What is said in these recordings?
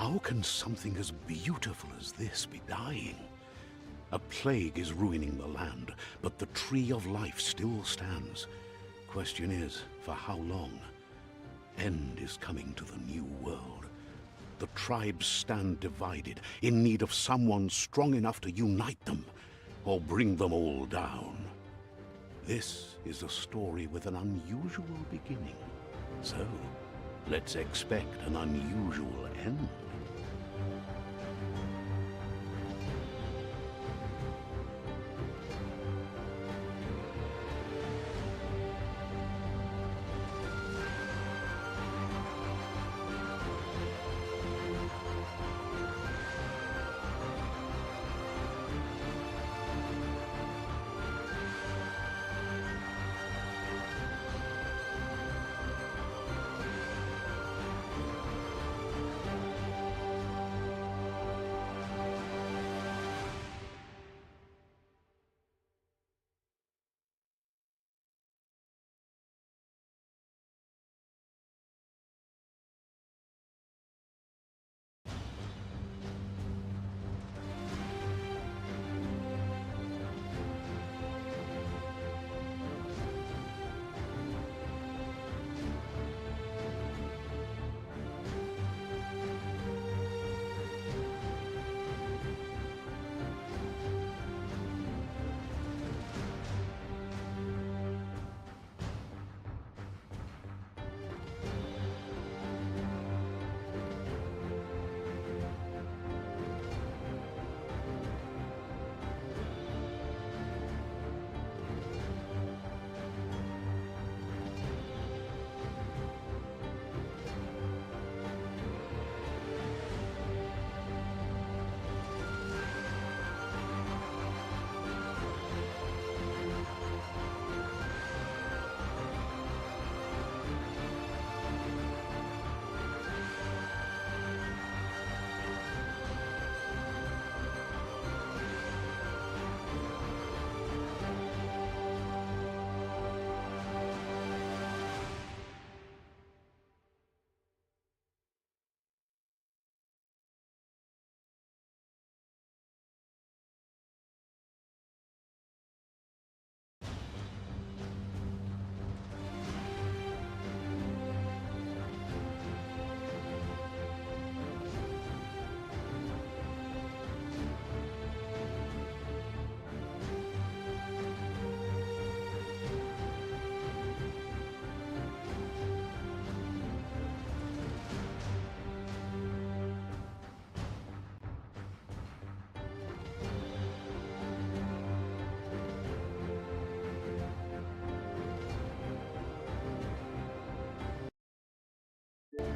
How can something as beautiful as this be dying? A plague is ruining the land, but the tree of life still stands. Question is, for how long? End is coming to the new world. The tribes stand divided, in need of someone strong enough to unite them, or bring them all down. This is a story with an unusual beginning. So, let's expect an unusual end.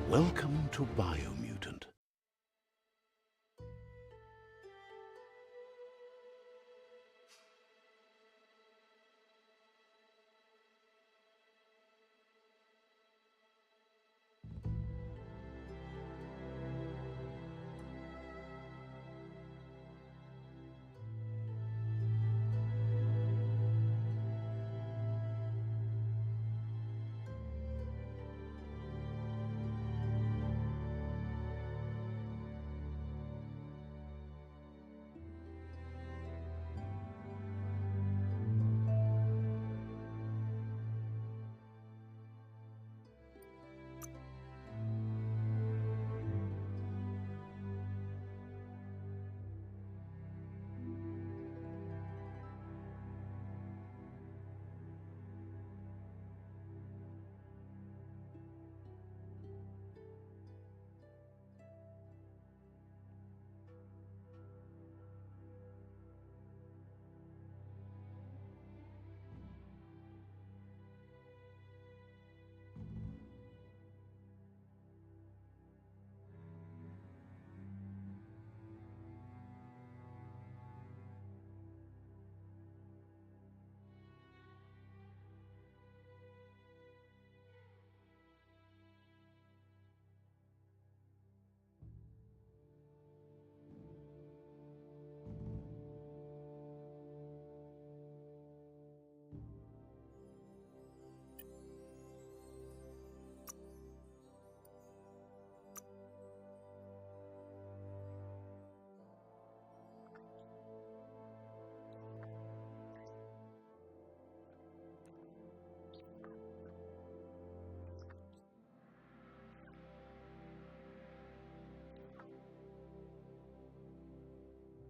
Welcome to Biomutant.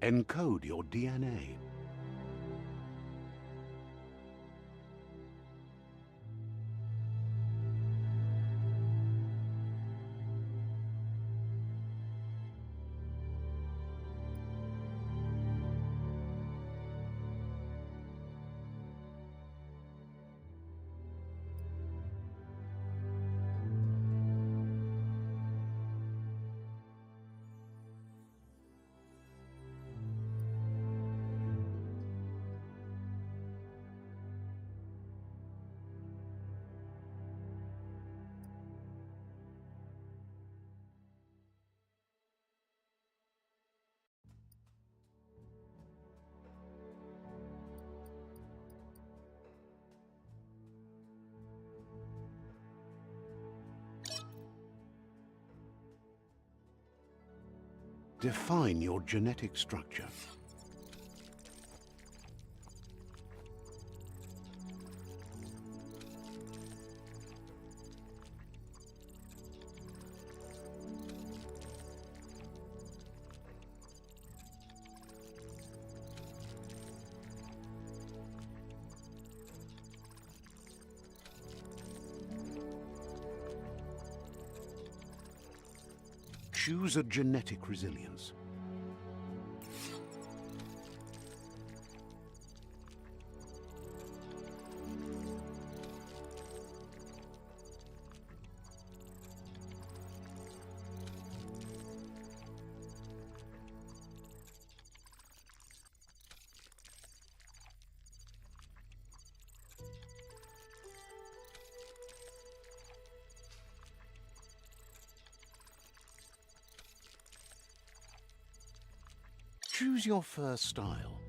Encode your DNA. Define your genetic structure. Choose a genetic resilience. Choose your first style.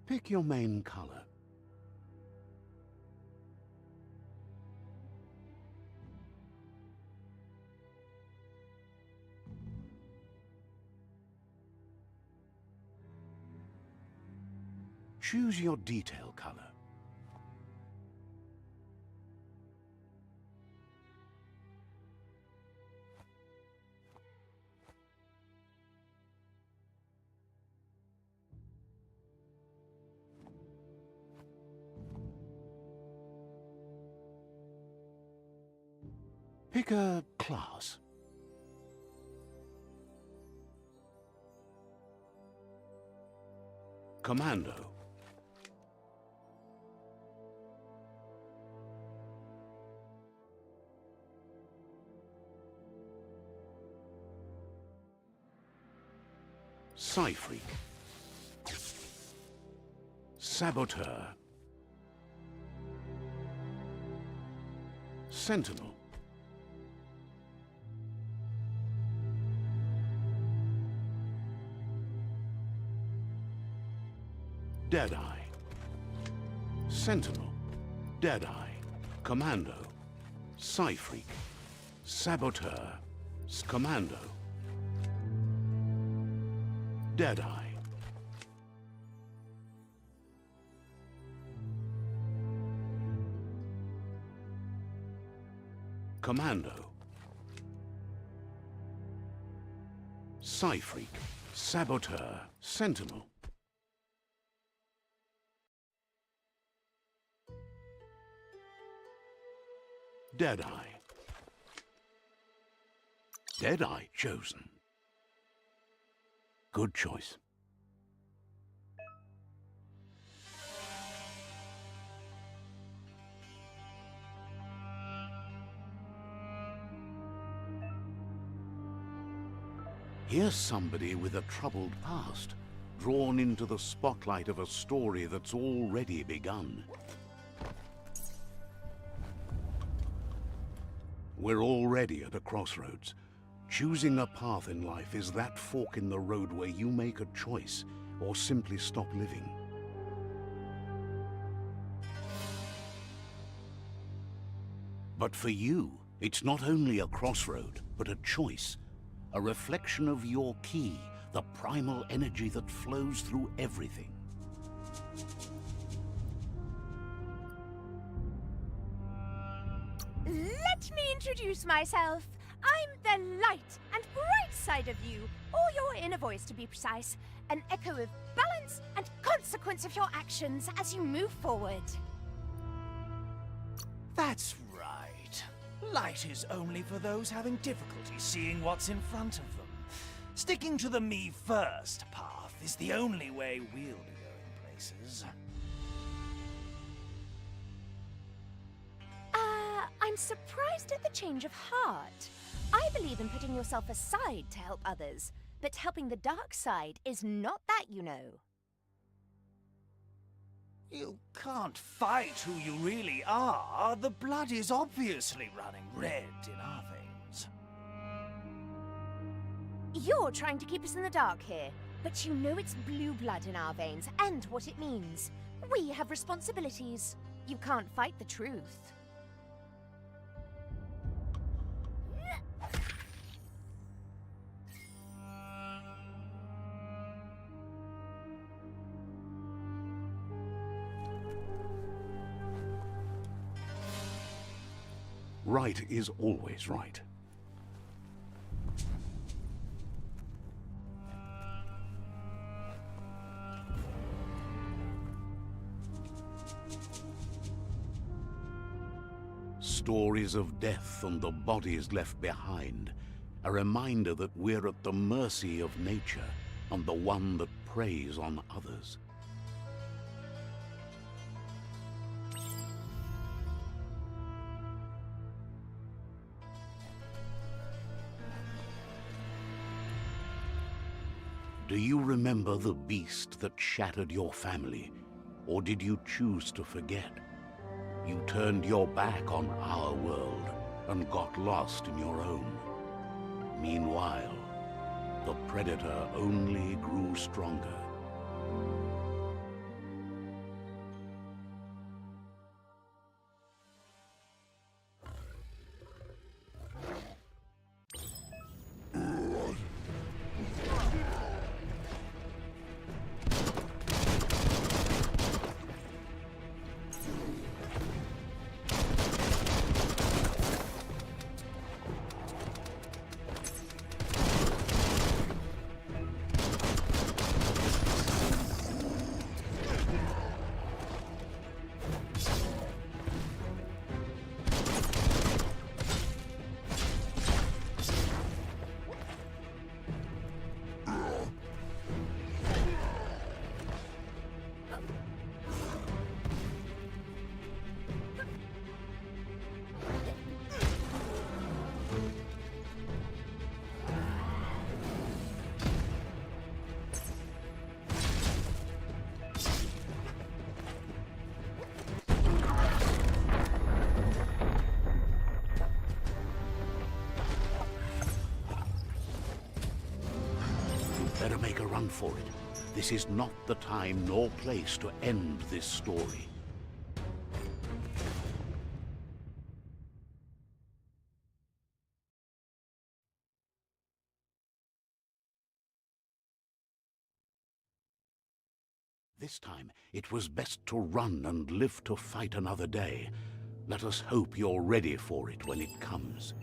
Pick your main color. Choose your detail color. Pick a class. Commando. Psy-Freak. Saboteur. Sentinel. Deadeye. Sentinel. Deadeye. Commando. Psy-Freak. Saboteur. Commando. Deadeye. Commando. Psy-Freak. Saboteur. Sentinel. Deadeye. Deadeye chosen. Good choice. Here's somebody with a troubled past, drawn into the spotlight of a story that's already begun. We're already at a crossroads. Choosing a path in life is that fork in the road where you make a choice or simply stop living. But for you, it's not only a crossroad, but a choice. A reflection of your key, the primal energy that flows through everything. Let me introduce myself. I'm the light and bright side of you, or your inner voice to be precise, an echo of balance and consequence of your actions as you move forward. That's right. Light is only for those having difficulty seeing what's in front of them. Sticking to the me first path is the only way we'll be going places. I'm surprised at the change of heart. I believe in putting yourself aside to help others, but helping the dark side is not that, you know. You can't fight who you really are. The blood is obviously running red in our veins. You're trying to keep us in the dark here, but you know it's blue blood in our veins and what it means. We have responsibilities. You can't fight the truth. Right is always right. Stories of death and the bodies left behind, a reminder that we're at the mercy of nature and the one that preys on others. Do you remember the beast that shattered your family, or did you choose to forget? You turned your back on our world and got lost in your own. Meanwhile, the predator only grew stronger. make a run for it. This is not the time nor place to end this story. This time, it was best to run and live to fight another day. Let us hope you're ready for it when it comes.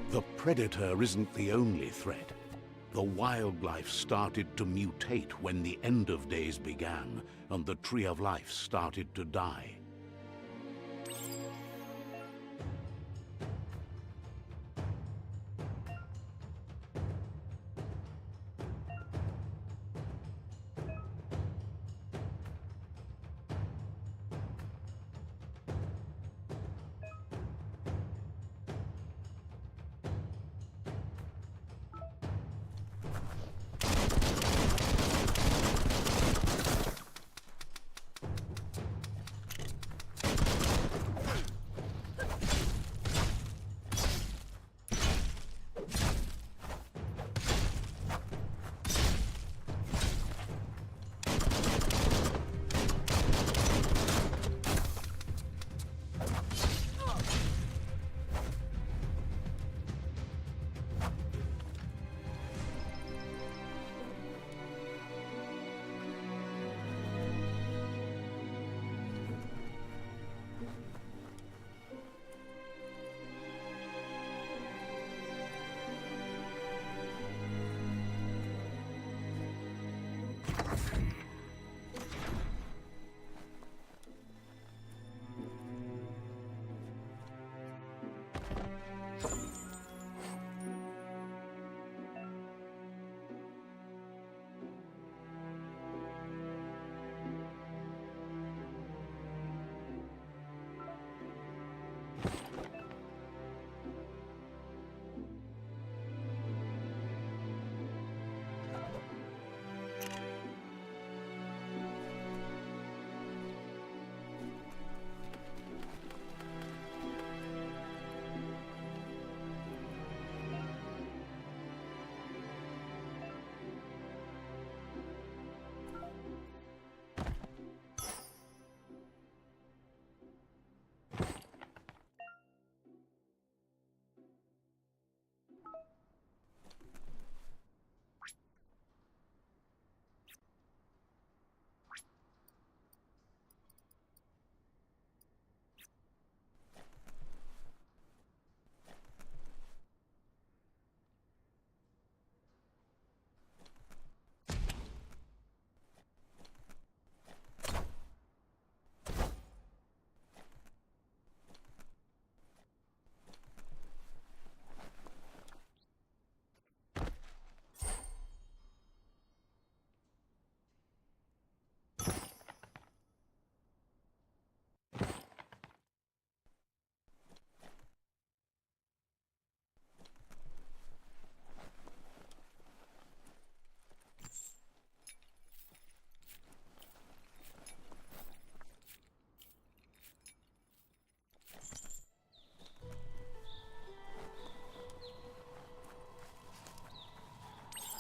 The predator isn't the only threat. The wildlife started to mutate when the end of days began, and the tree of life started to die.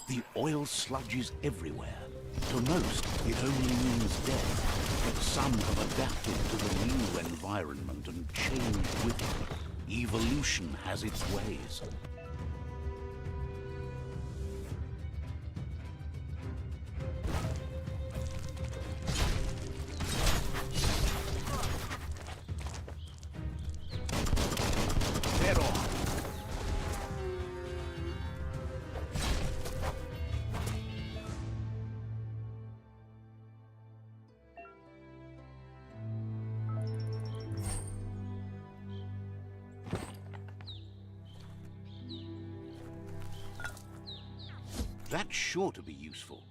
The oil sludge is everywhere. To most, it only means death, but some have adapted to the new environment and changed with it. Evolution has its ways. That's sure to be useful.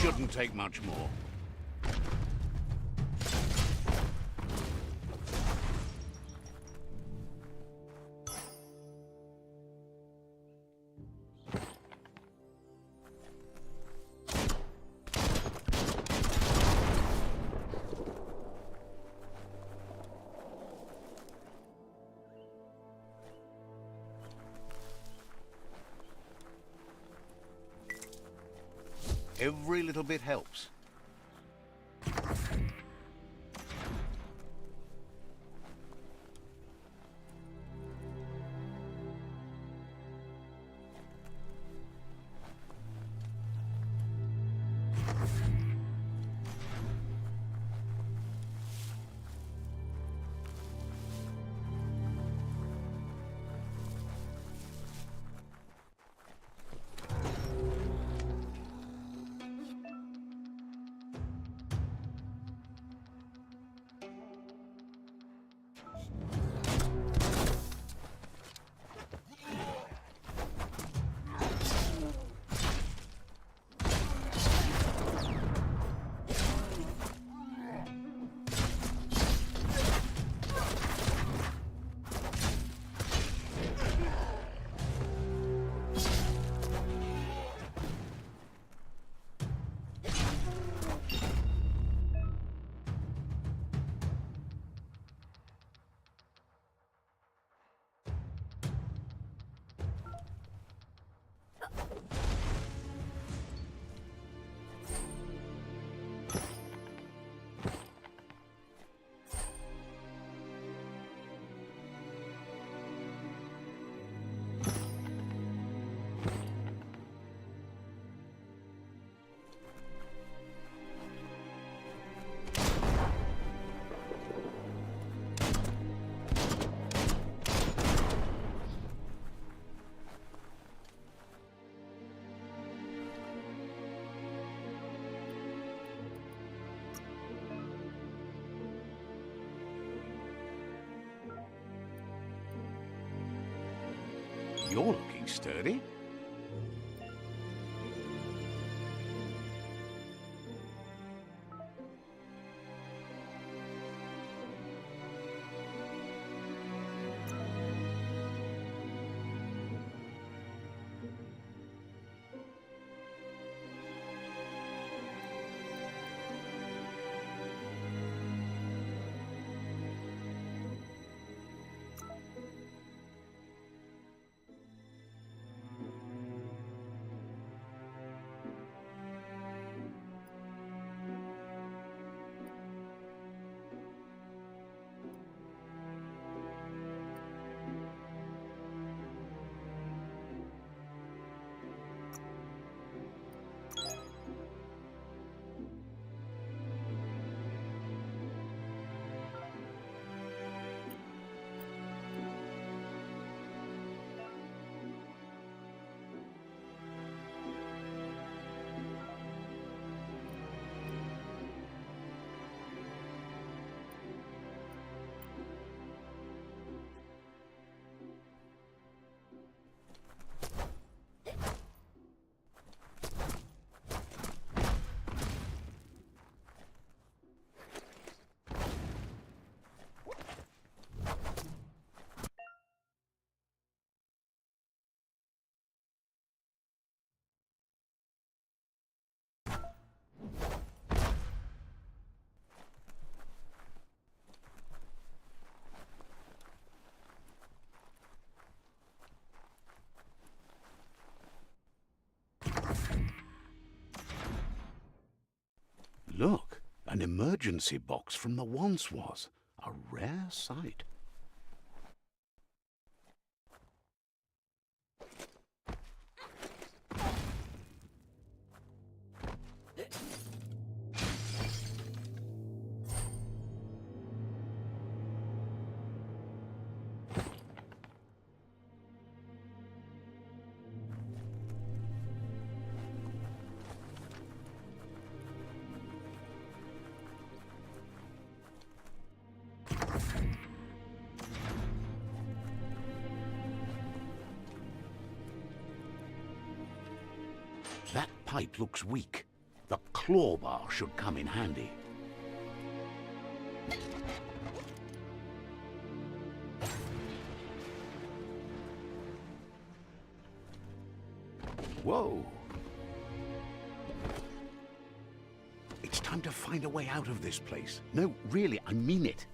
Shouldn't take much more. Every little bit helps. You're looking sturdy. Look, an emergency box from the once was. A rare sight. That pipe looks weak. The claw bar should come in handy. Whoa! It's time to find a way out of this place. No, really, I mean it.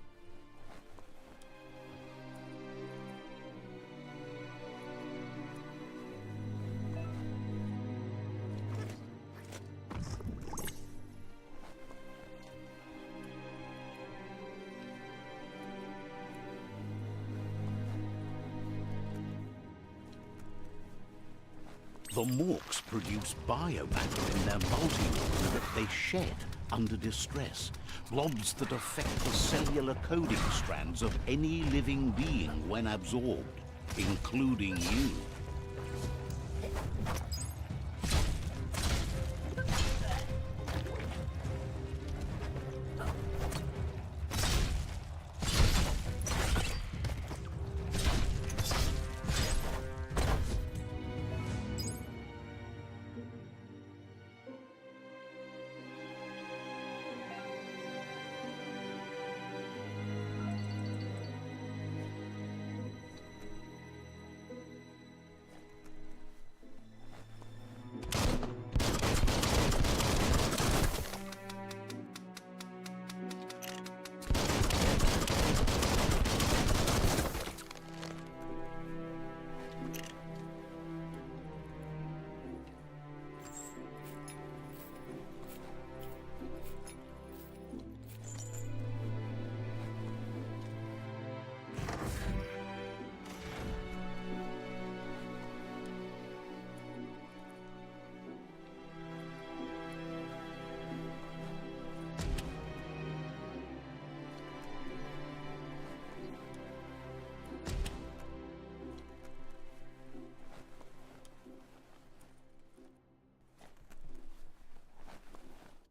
The Morks produce Biomutant in their multi-order that they shed under distress. Blobs that affect the cellular coding strands of any living being when absorbed, including you.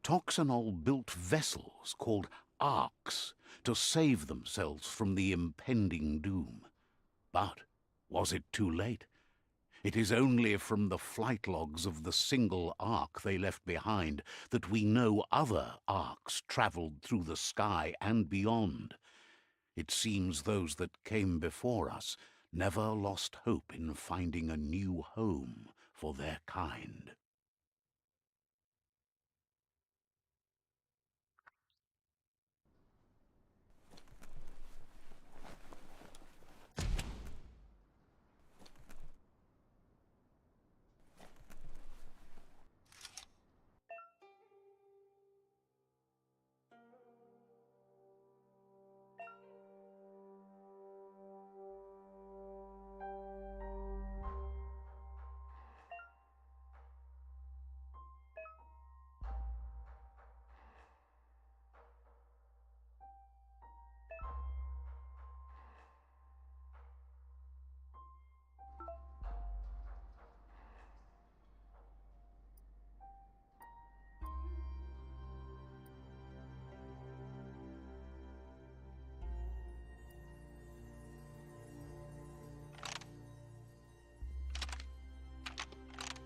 Toxanol built vessels called arks to save themselves from the impending doom. But was it too late? It is only from the flight logs of the single ark they left behind that we know other arks travelled through the sky and beyond. It seems those that came before us never lost hope in finding a new home for their kind.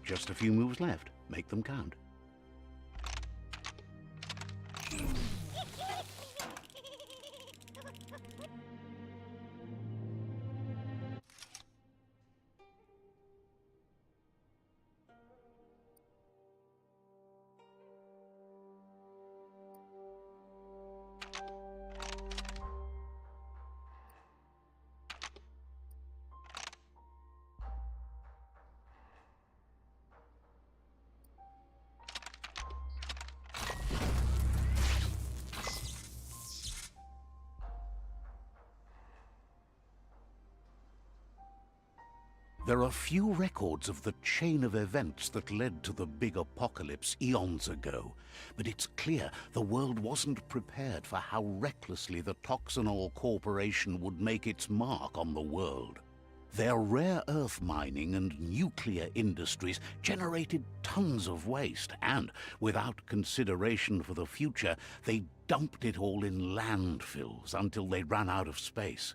Just a few moves left. Make them count. There are few records of the chain of events that led to the big apocalypse eons ago, but it's clear the world wasn't prepared for how recklessly the Toxanol Corporation would make its mark on the world. Their rare earth mining and nuclear industries generated tons of waste, and, without consideration for the future, they dumped it all in landfills until they ran out of space.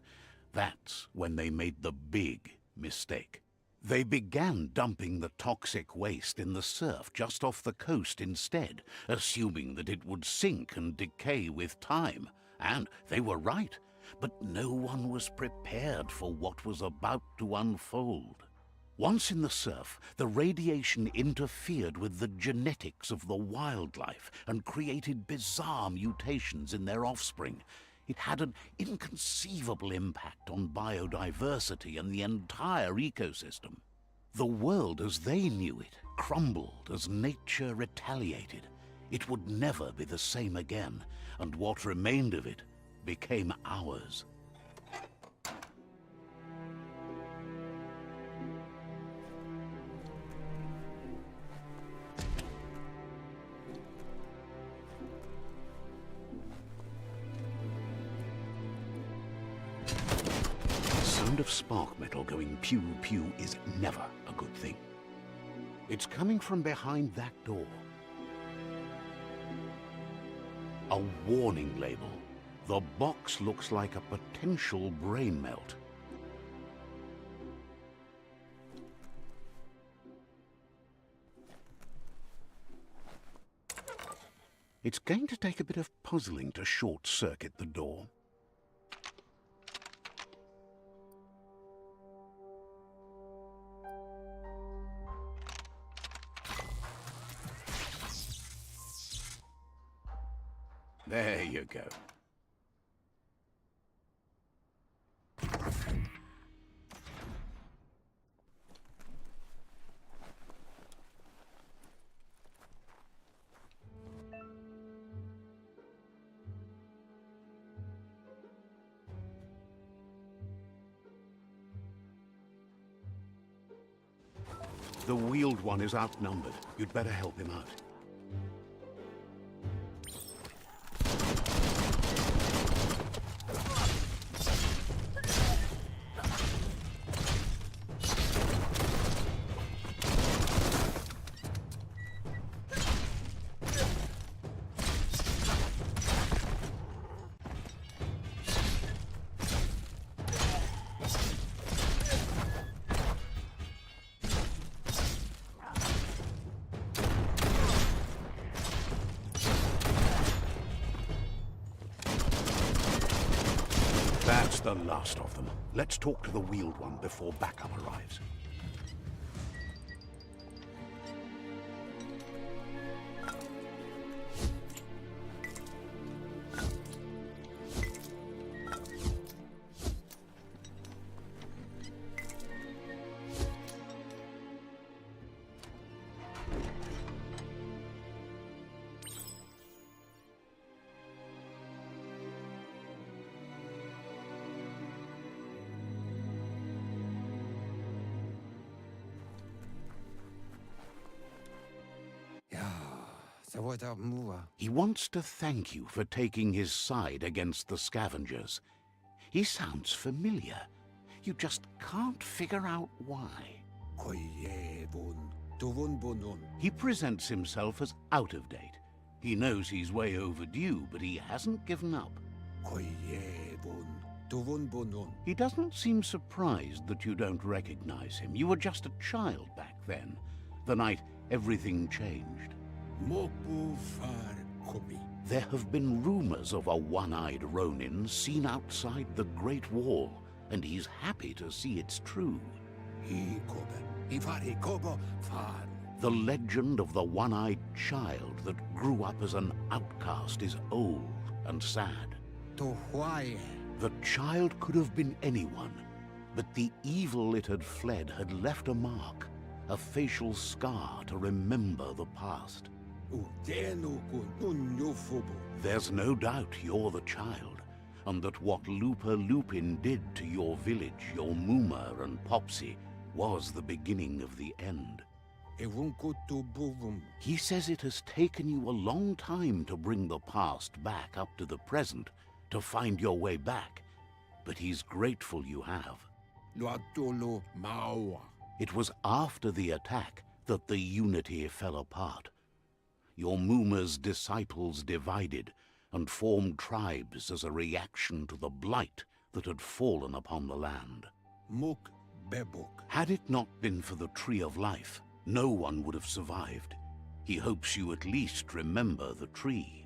That's when they made the big mistake. They began dumping the toxic waste in the surf just off the coast instead, assuming that it would sink and decay with time. And they were right, but no one was prepared for what was about to unfold. Once in the surf, the radiation interfered with the genetics of the wildlife and created bizarre mutations in their offspring. It had an inconceivable impact on biodiversity and the entire ecosystem. The world as they knew it crumbled as nature retaliated. It would never be the same again, and what remained of it became ours. The sound of spark metal going pew-pew is never a good thing. It's coming from behind that door. A warning label. The box looks like a potential brain melt. It's going to take a bit of puzzling to short-circuit the door. There you go. The wheeled one is outnumbered. You'd better help him out. That's the last of them. Let's talk to the wheeled one before backup arrives. He wants to thank you for taking his side against the scavengers. He sounds familiar. You just can't figure out why. He presents himself as out of date. He knows he's way overdue, but he hasn't given up. He doesn't seem surprised that you don't recognize him. You were just a child back then, the night everything changed. There have been rumors of a one-eyed Ronin seen outside the Great Wall, and he's happy to see it's true. The legend of the one-eyed child that grew up as an outcast is old and sad. The child could have been anyone, but the evil it had fled had left a mark, a facial scar to remember the past. There's no doubt you're the child, and that what Looper Lupin did to your village, your Muma and Popsy, was the beginning of the end. He says it has taken you a long time to bring the past back up to the present, to find your way back, but he's grateful you have. It was after the attack that the unity fell apart. Your Muma's disciples divided and formed tribes as a reaction to the blight that had fallen upon the land. Had it not been for the Tree of Life, no one would have survived. He hopes you at least remember the tree.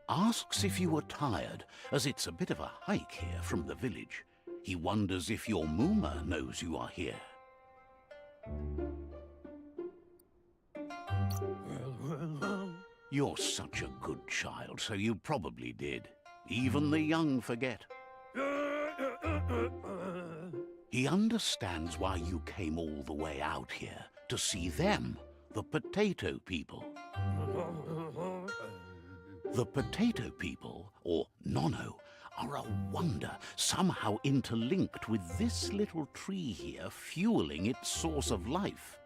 Asks if you are tired, as it's a bit of a hike here from the village. He wonders if your Mooma knows you are here. You're such a good child, so you probably did. Even the young forget. He understands why you came all the way out here, to see them, the potato people. The potato people, or Nono, are a wonder, somehow interlinked with this little tree here, fueling its source of life.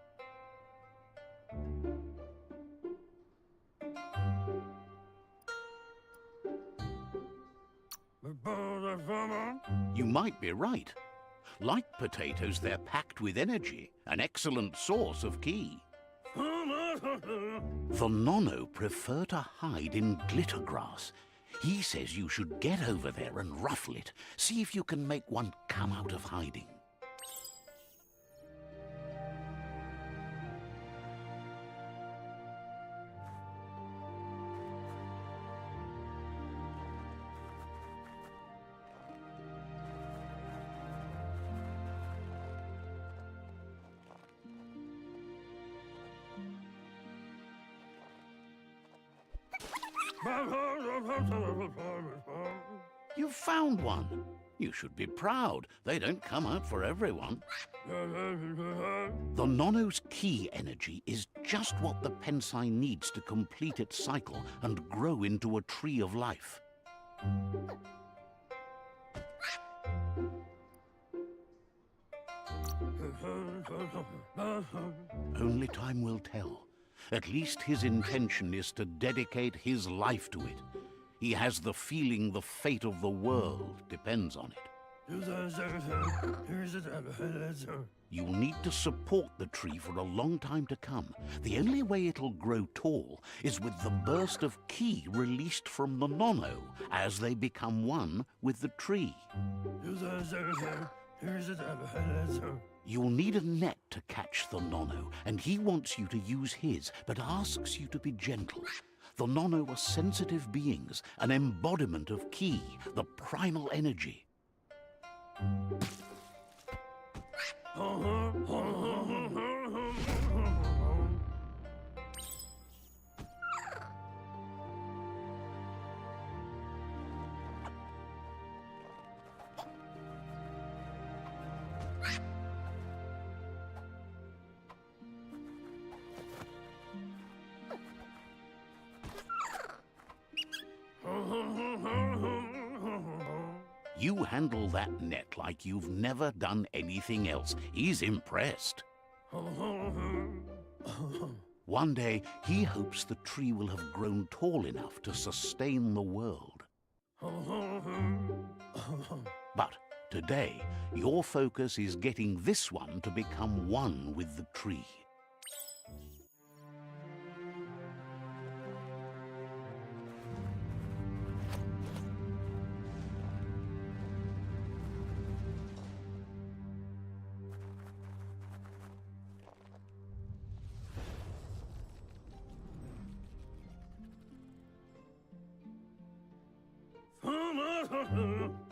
You might be right. Like potatoes, they're packed with energy, an excellent source of ki. The Nono prefer to hide in glitter grass. He says you should get over there and ruffle it. See if you can make one come out of hiding. You found one. You should be proud. They don't come out for everyone. The Nono's ki energy is just what the Pensai needs to complete its cycle and grow into a tree of life. Only time will tell. At least his intention is to dedicate his life to it. He has the feeling the fate of the world depends on it. You'll need to support the tree for a long time to come. The only way it'll grow tall is with the burst of ki released from the Nono as they become one with the tree. You'll need a net to catch the Nono, and he wants you to use his, but asks you to be gentle. The Nono are sensitive beings, an embodiment of ki, the primal energy. You handle that net like you've never done anything else. He's impressed. One day, he hopes the tree will have grown tall enough to sustain the world. But today, your focus is getting this one to become one with the tree.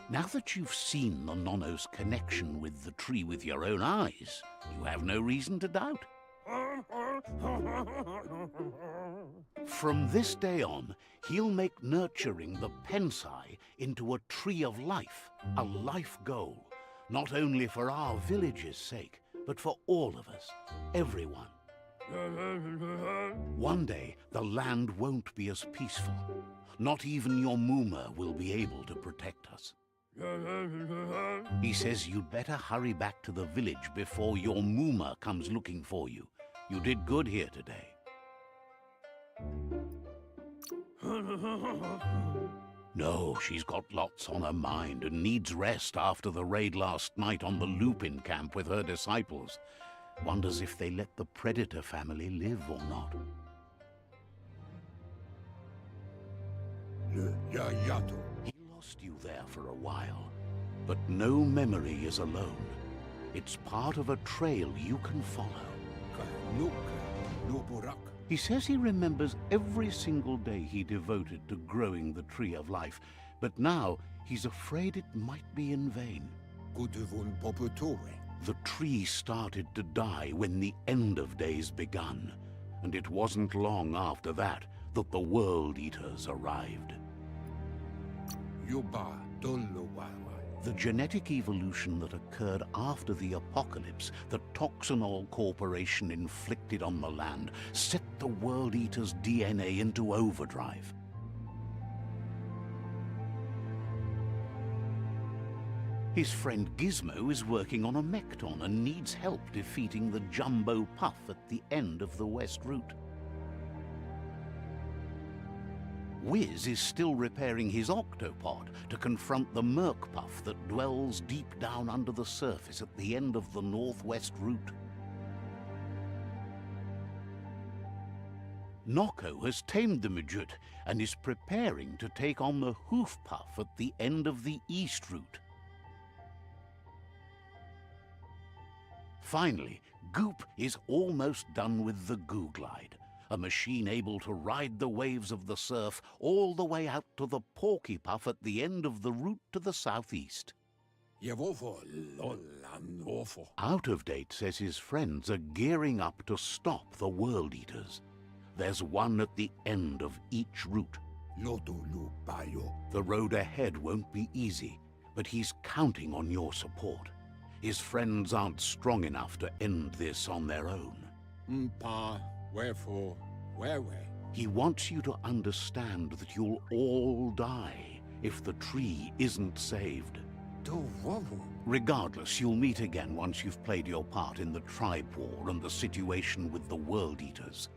Now that you've seen the Nono's connection with the tree with your own eyes, you have no reason to doubt. From this day on, he'll make nurturing the Pensai into a tree of life, a life goal, not only for our village's sake, but for all of us, everyone. One day, the land won't be as peaceful. Not even your Mooma will be able to protect us. He says you'd better hurry back to the village before your Mooma comes looking for you. You did good here today. No, she's got lots on her mind and needs rest after the raid last night on the Lupin camp with her disciples. Wonders if they let the Predator family live or not. He lost you there for a while, but no memory is alone. It's part of a trail you can follow. He says he remembers every single day he devoted to growing the Tree of Life, but now he's afraid it might be in vain. The tree started to die when the end of days begun, and it wasn't long after that that the World Eaters arrived. The genetic evolution that occurred after the apocalypse that Toxanol Corporation inflicted on the land set the World Eater's DNA into overdrive. His friend Gizmo is working on a Mekton and needs help defeating the Jumbo Puff at the end of the West Route. Wiz is still repairing his octopod to confront the Merc Puff that dwells deep down under the surface at the end of the Northwest Route. Noko has tamed the Midget and is preparing to take on the Hoof Puff at the end of the East Route. Finally, Goop is almost done with the Goo Glide, a machine able to ride the waves of the surf all the way out to the Porky Puff at the end of the route to the southeast. Out of Date says his friends are gearing up to stop the World Eaters. There's one at the end of each route. The road ahead won't be easy, but he's counting on your support. His friends aren't strong enough to end this on their own. Wherefore? He wants you to understand that you'll all die if the tree isn't saved. Regardless, you'll meet again once you've played your part in the tribe war and the situation with the World Eaters.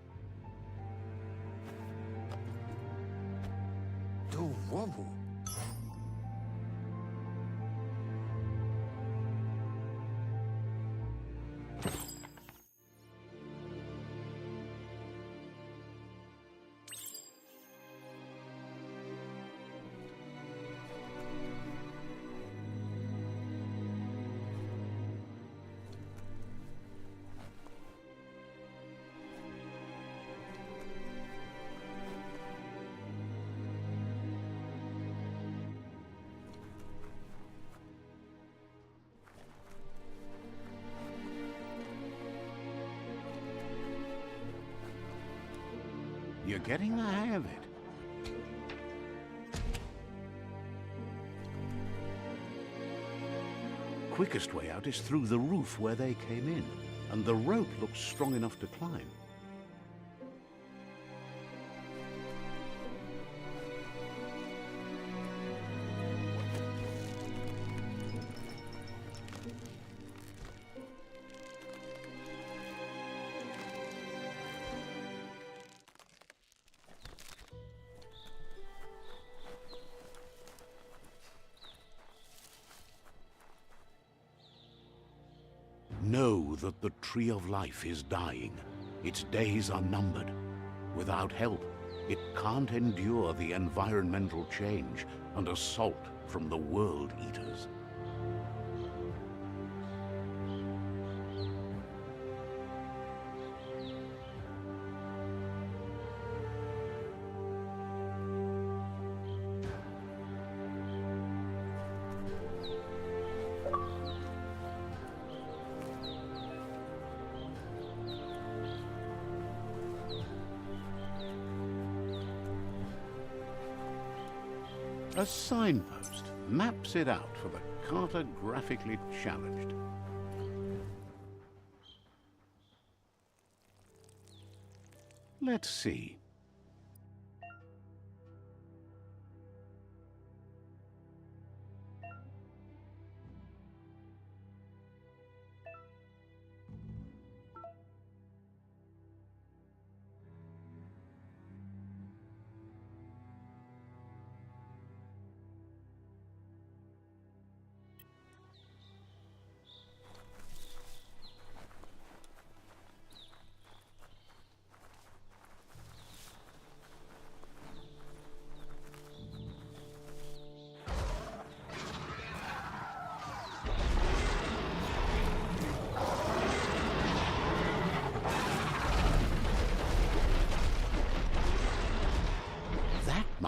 You're getting the hang of it. Quickest way out is through the roof where they came in, and the rope looks strong enough to climb. Know that the Tree of Life is dying. Its days are numbered. Without help, it can't endure the environmental change and assault from the World Eaters. A signpost maps it out for the cartographically challenged. Let's see.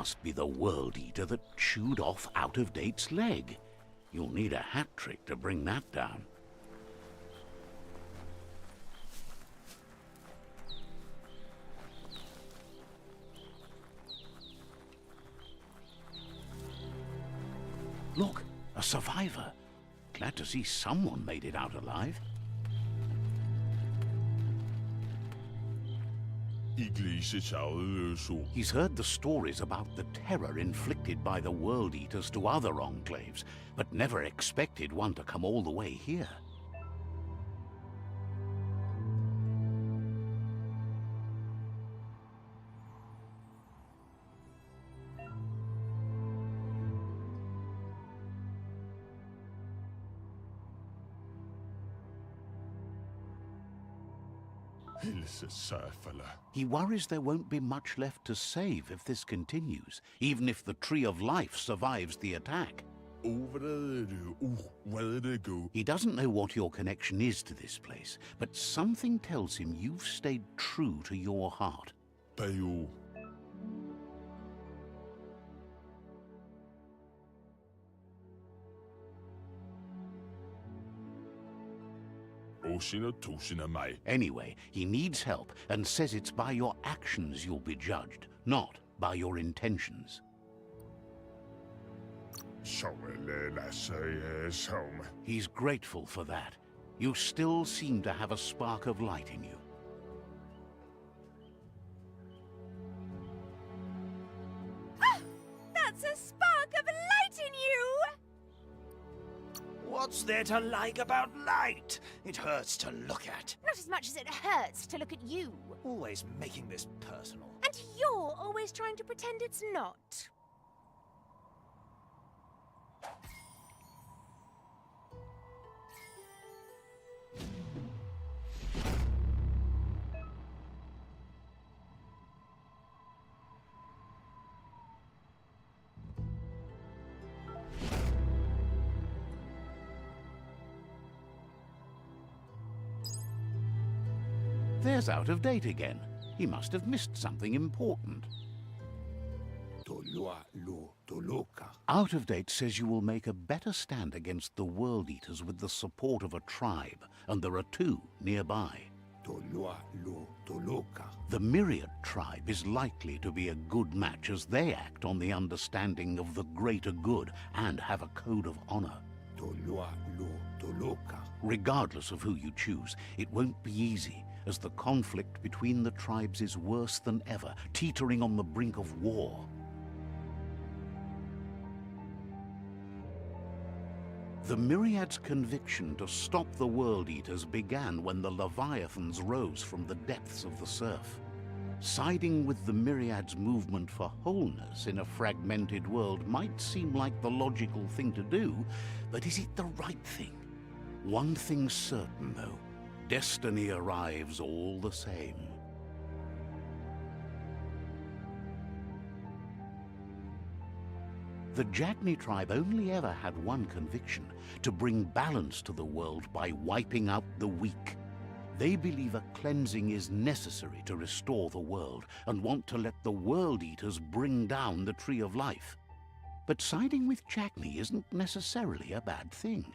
must be the World Eater that chewed off Out-of-Date's leg. You'll need a hat trick to bring that down. Look, a survivor. Glad to see someone made it out alive. He's heard the stories about the terror inflicted by the World Eaters to other enclaves, but never expected one to come all the way here. He worries there won't be much left to save if this continues, even if the Tree of Life survives the attack. He doesn't know what your connection is to this place, but something tells him you've stayed true to your heart. Anyway, he needs help and says it's by your actions you'll be judged, not by your intentions. He's grateful for that. You still seem to have a spark of light in you. That's a spark of light in you! What's there to like about light? It hurts to look at. Not as much as it hurts to look at you. Always making this personal. And you're always trying to pretend it's not. There's Out-of-Date again. He must have missed something important. Out-of-Date says you will make a better stand against the World Eaters with the support of a tribe, and there are two nearby. The Myriad tribe is likely to be a good match as they act on the understanding of the greater good and have a code of honor. Regardless of who you choose, it won't be easy, as the conflict between the tribes is worse than ever, teetering on the brink of war. The Myriad's conviction to stop the World Eaters began when the Leviathans rose from the depths of the surf. Siding with the Myriad's movement for wholeness in a fragmented world might seem like the logical thing to do, but is it the right thing? One thing's certain, though. Destiny arrives all the same. The Jagni tribe only ever had one conviction: to bring balance to the world by wiping out the weak. They believe a cleansing is necessary to restore the world, and want to let the World Eaters bring down the Tree of Life. But siding with Jagni isn't necessarily a bad thing.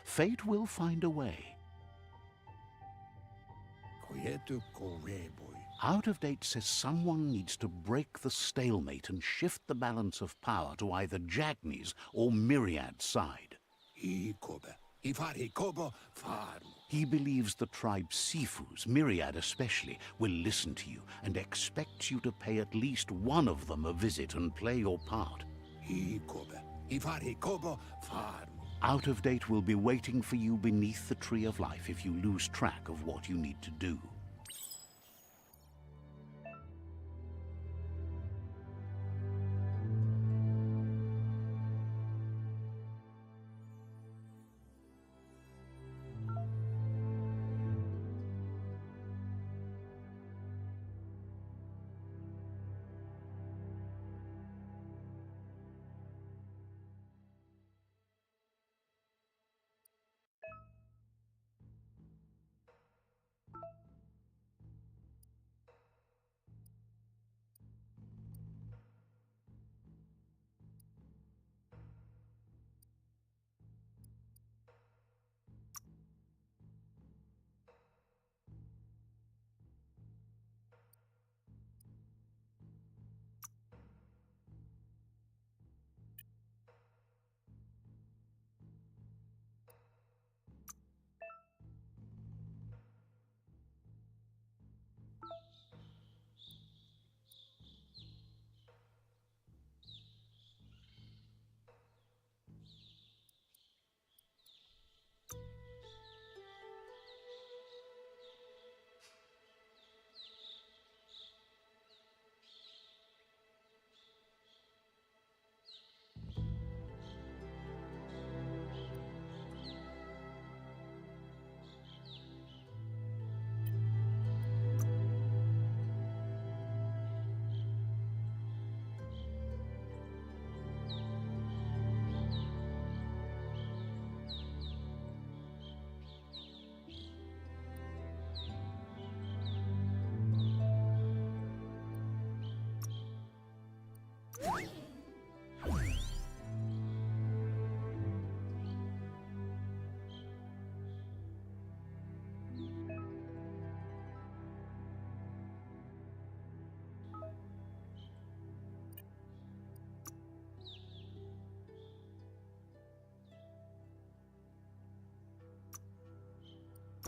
Fate will find a way. Out-of-Date says someone needs to break the stalemate and shift the balance of power to either Jagni's or Myriad's side. He believes the tribe Sifus, Myriad especially, will listen to you and expects you to pay at least one of them a visit and play your part. Out-of-Date will be waiting for you beneath the Tree of Life if you lose track of what you need to do.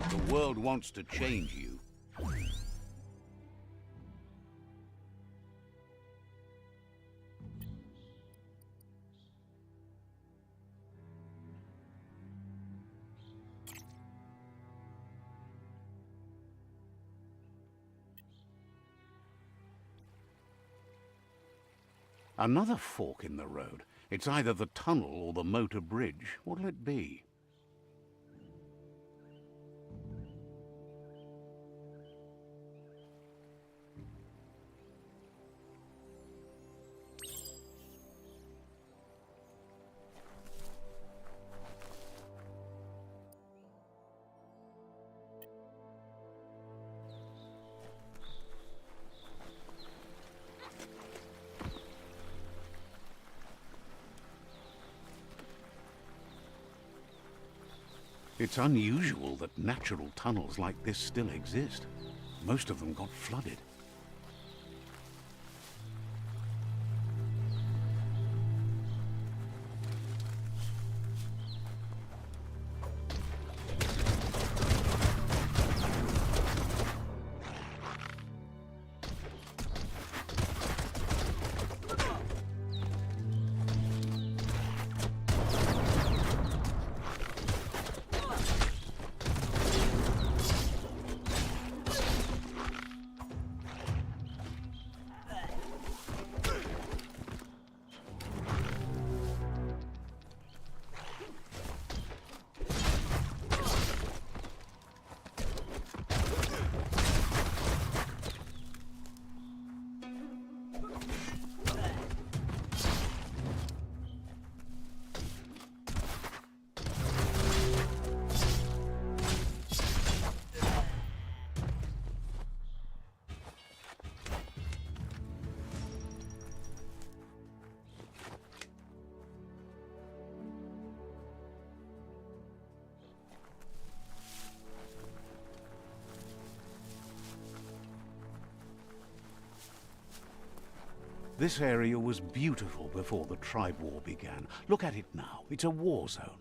The world wants to change you. Another fork in the road. It's either the tunnel or the motor bridge. What'll it be? It's unusual that natural tunnels like this still exist. Most of them got flooded. This area was beautiful before the tribe war began. Look at it now. It's a war zone.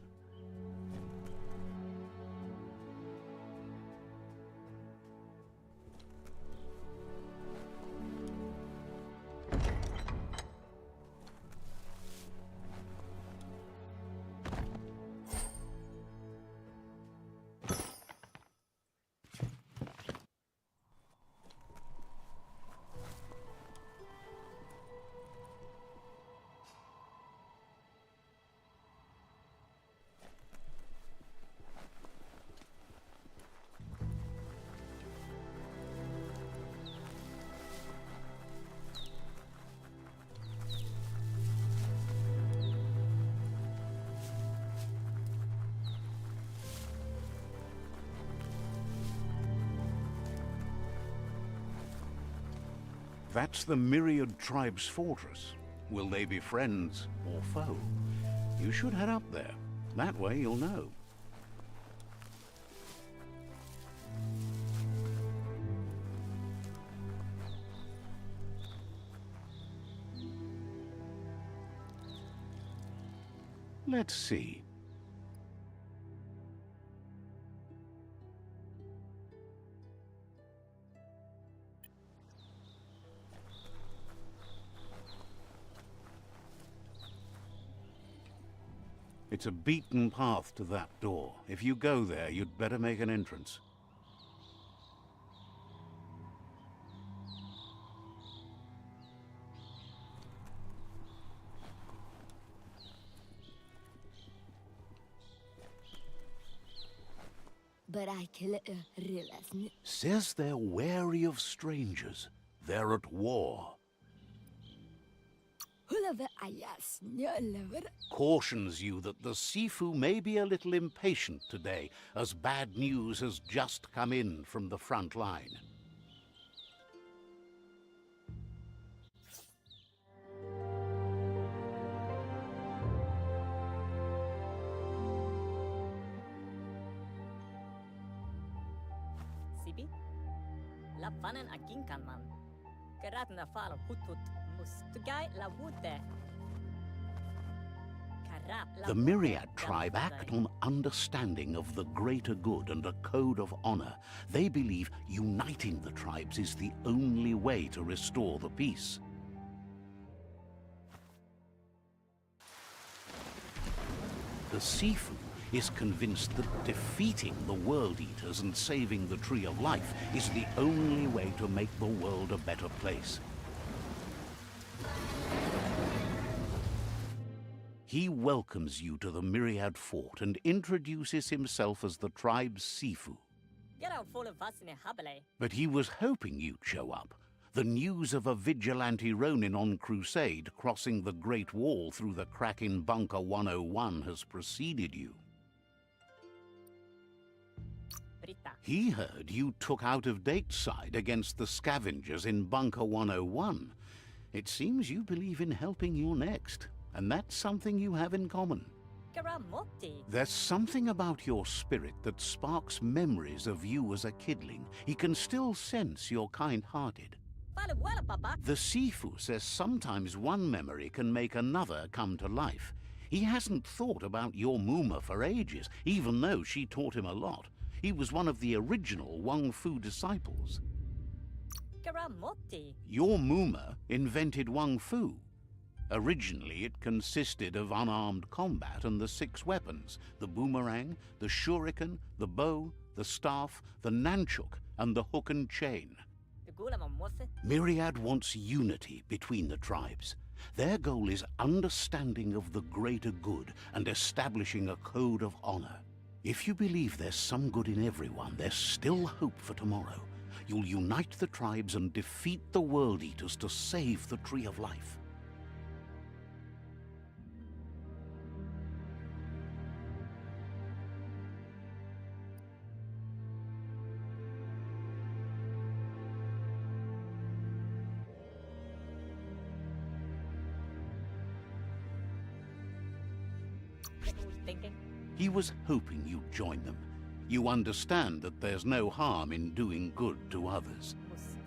That's the Myriad Tribe's fortress. Will they be friends or foe? You should head up there. That way you'll know. Let's see. It's a beaten path to that door. If you go there, you'd better make an entrance. Says they're wary of strangers. They're at war. Cautions you that the Sifu may be a little impatient today, as bad news has just come in from the front line. baby. La fanen aginkan man. Gerat na fal hutut mus. Tugai la wute. The Myriad tribe act on understanding of the greater good and a code of honor. They believe uniting the tribes is the only way to restore the peace. The Sifu is convinced that defeating the World Eaters and saving the Tree of Life is the only way to make the world a better place. He welcomes you to the Myriad Fort and introduces himself as the tribe's Sifu. Get out full of us in a habile. But he was hoping you'd show up. The news of a vigilante Ronin on crusade crossing the Great Wall through the crack in Bunker 101 has preceded you. Brita. He heard you took out-of-date side against the scavengers in Bunker 101. It seems you believe in helping your next, and that's something you have in common. Garamotti. There's something about your spirit that sparks memories of you as a kidling. He can still sense you're kind-hearted. Fale well, papa. The Sifu says sometimes one memory can make another come to life. He hasn't thought about your Muma for ages, even though she taught him a lot. He was one of the original Wang Fu disciples. Garamotti. Your Muma invented Wang Fu. Originally, it consisted of unarmed combat and the 6 weapons: the boomerang, the shuriken, the bow, the staff, the nunchuk, and the hook and chain. The gula mamose. Myriad wants unity between the tribes. Their goal is understanding of the greater good and establishing a code of honor. If you believe there's some good in everyone, there's still hope for tomorrow. You'll unite the tribes and defeat the World Eaters to save the Tree of Life. Thinking. He was hoping you'd join them. You understand that there's no harm in doing good to others.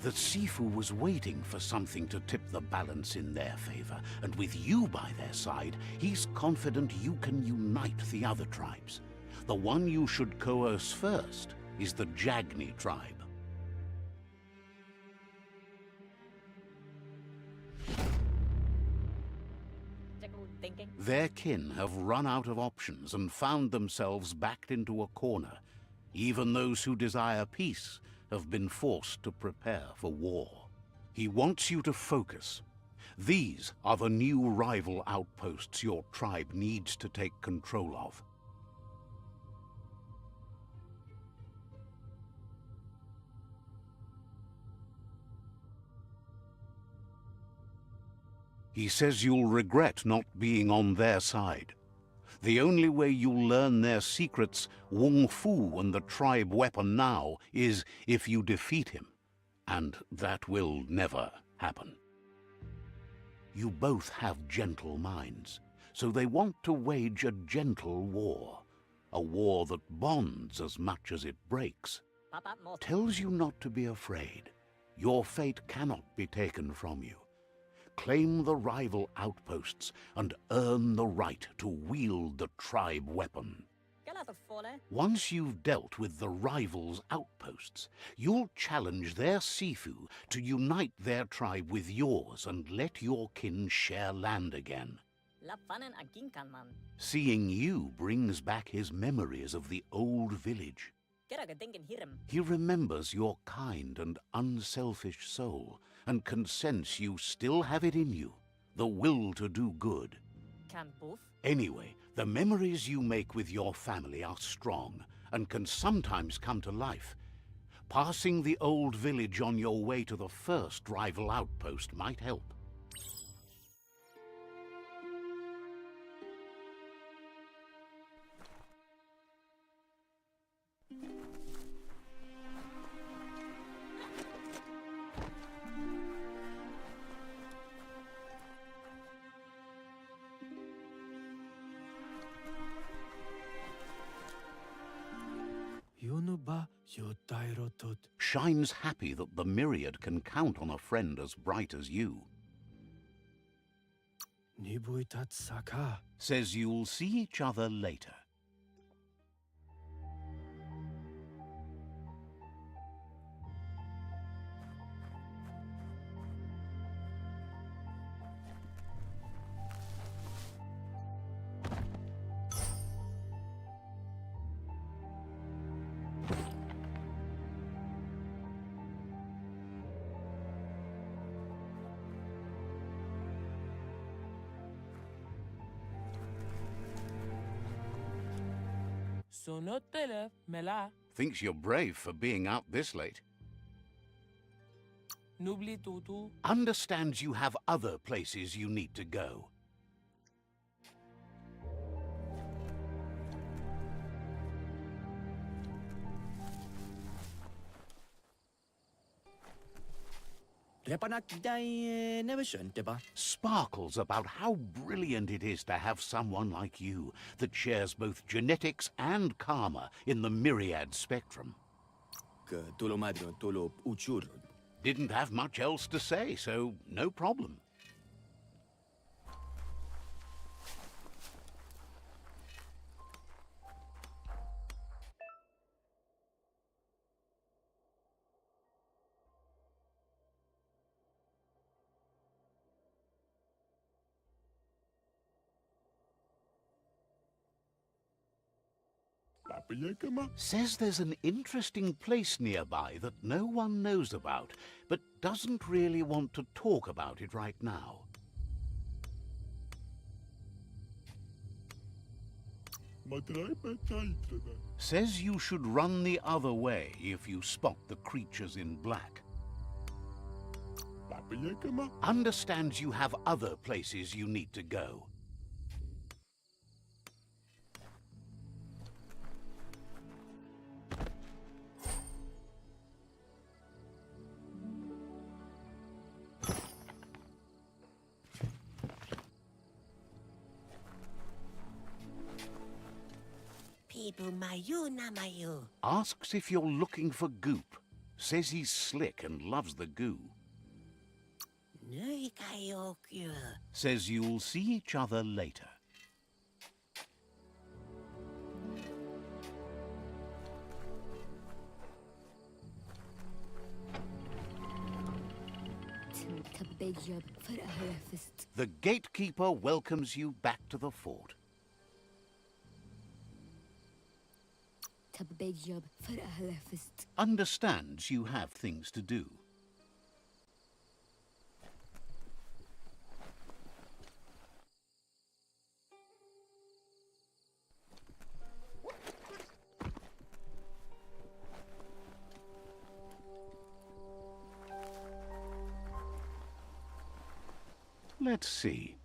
The Sifu was waiting for something to tip the balance in their favor, and with you by their side, he's confident you can unite the other tribes. The one you should coerce first is the Jagni tribe. Thinking. Their kin have run out of options and found themselves backed into a corner. Even those who desire peace have been forced to prepare for war. He wants you to focus. These are the new rival outposts your tribe needs to take control of. He says you'll regret not being on their side. The only way you'll learn their secrets, Wung Fu and the tribe weapon now, is if you defeat him. And that will never happen. You both have gentle minds, so they want to wage a gentle war. A war that bonds as much as it breaks. Papa more. Tells you not to be afraid. Your fate cannot be taken from you. Claim the rival outposts and earn the right to wield the tribe weapon. Galata fole. Once you've dealt with the rivals' outposts, you'll challenge their Sifu to unite their tribe with yours and let your kin share land again. La fanen aginkan man. Seeing you brings back his memories of the old village. Geraga thinking hiram. He remembers your kind and unselfish soul, and can sense you still have it in you, the will to do good. Can boof. Anyway, the memories you make with your family are strong, and can sometimes come to life. Passing the old village on your way to the first rival outpost might help. ba yotairotot. Shines happy that the myriad can count on a friend as bright as you. Nibuitat saka. Says you'll see each other later. Sonotele mela. Thinks you're brave for being out this late. N'oublie tutu. Understands you have other places you need to go. Repanak dai never shunte ba. Sparkles about how brilliant it is to have someone like you that shares both genetics and karma in the myriad spectrum. Ke tolo madro tolo uchur. Didn't have much else to say, so no problem. Says there's an interesting place nearby that no one knows about, but doesn't really want to talk about it right now. Says you should run the other way if you spot the creatures in black. Understands you have other places you need to go. People mayu na mayu. Asks if you're looking for goop. Says he's slick and loves the goo. Nui kayokyu. Says you'll see each other later. The gatekeeper welcomes you back to the fort. Understands you have things to do. Let's see.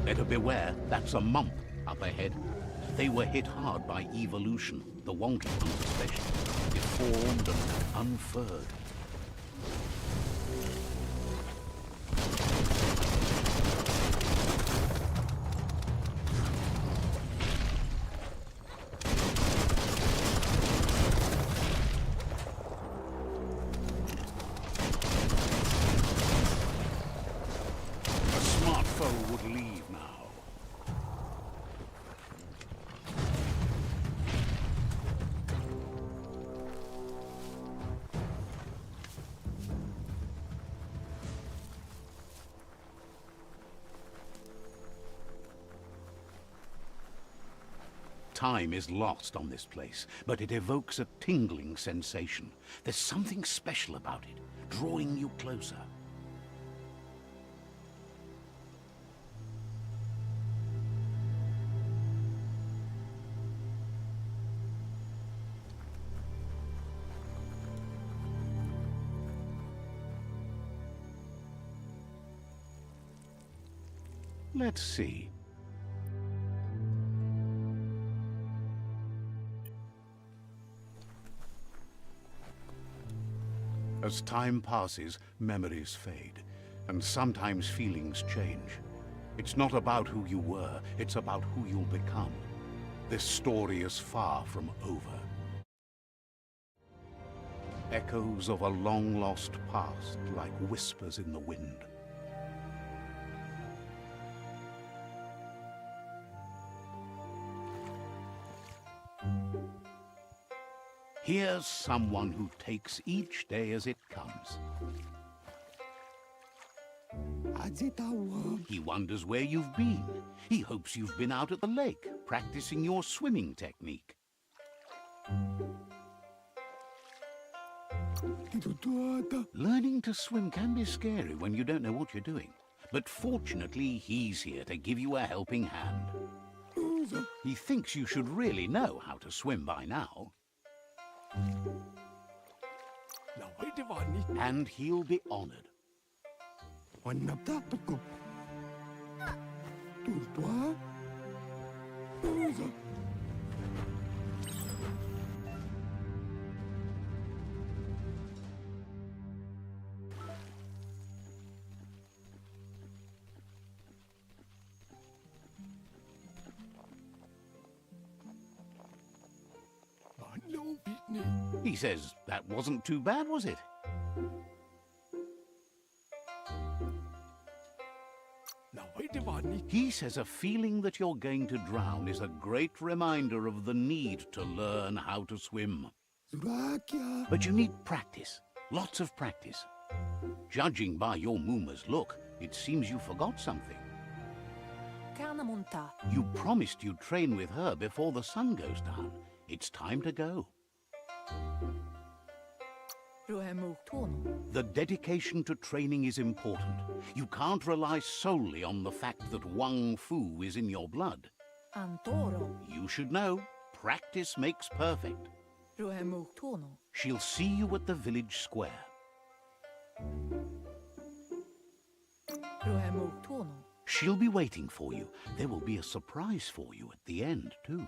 Better beware, that's a mump up ahead. They were hit hard by evolution, the wonky ones especially, deformed and unfurred. A smart foe would leave now. Time is lost on this place, but it evokes a tingling sensation. There's something special about it, drawing you closer. Let's see. As time passes, memories fade, and sometimes feelings change. It's not about who you were, it's about who you'll become. This story is far from over. Echoes of a long-lost past, like whispers in the wind. Here's someone who takes each day as it comes. He wonders where you've been. He hopes you've been out at the lake, practicing your swimming technique. Learning to swim can be scary when you don't know what you're doing. But fortunately, he's here to give you a helping hand. He thinks you should really know how to swim by now. And he'll be honored. He says that wasn't too bad, was it? He says a feeling that you're going to drown is a great reminder of the need to learn how to swim. But you need practice, lots of practice. Judging by your Mooma's look, it seems you forgot something. You promised you'd train with her before the sun goes down. It's time to go. The dedication to training is important. You can't rely solely on the fact that Wang Fu is in your blood. You should know, practice makes perfect. She'll see you at the village square. She'll be waiting for you. There will be a surprise for you at the end, too.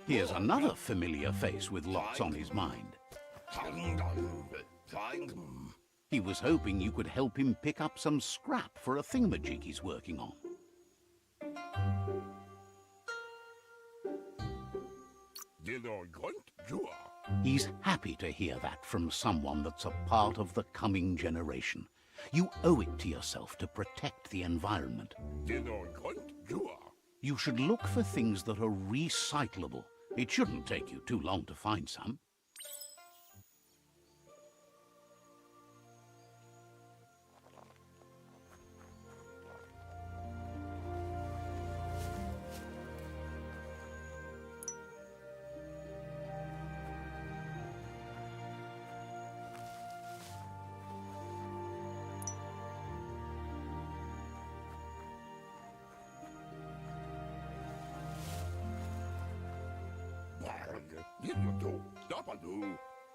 Here's another familiar face with lots on his mind. He was hoping you could help him pick up some scrap for a thingamajig he's working on. He's happy to hear that from someone that's a part of the coming generation. You owe it to yourself to protect the environment. You should look for things that are recyclable. It shouldn't take you too long to find some.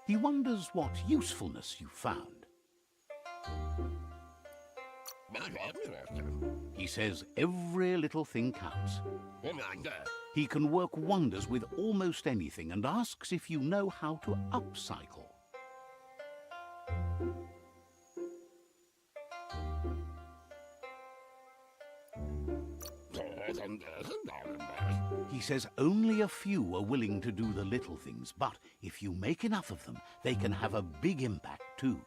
He wonders what usefulness you found. He says every little thing counts. He can work wonders with almost anything and asks if you know how to upcycle. He says only a few are willing to do the little things, but if you make enough of them, they can have a big impact too.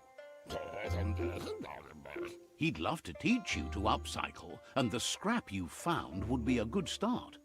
He'd love to teach you to upcycle, and the scrap you found would be a good start.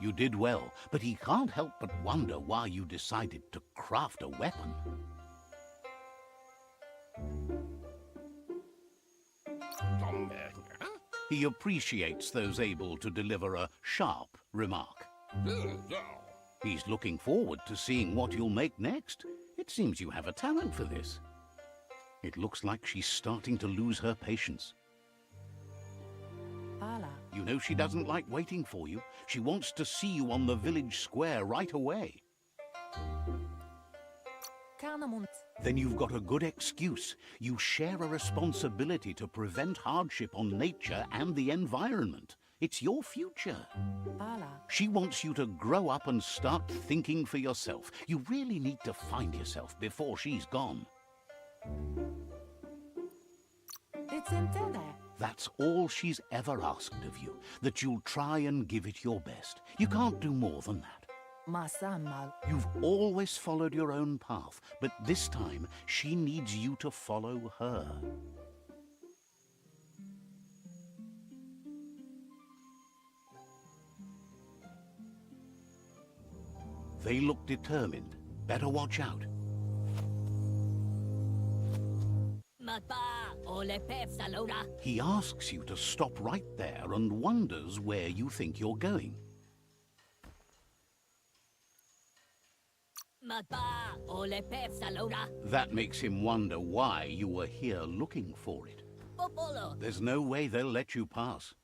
You did well, but he can't help but wonder why you decided to craft a weapon. He appreciates those able to deliver a sharp remark. He's looking forward to seeing what you'll make next. It seems you have a talent for this. It looks like she's starting to lose her patience. Ala. You know she doesn't like waiting for you. She wants to see you on the village square right away. Carnamunt. Then you've got a good excuse. You share a responsibility to prevent hardship on nature and the environment. It's your future. Ala. She wants you to grow up and start thinking for yourself. You really need to find yourself before she's gone. It's intended. That's all she's ever asked of you, that you'll try and give it your best. You can't do more than that. Masamal. You've always followed your own path, but this time she needs you to follow her. They look determined. Better watch out. He asks you to stop right there and wonders where you think you're going. That makes him wonder why you were here looking for it. There's no way they'll let you pass.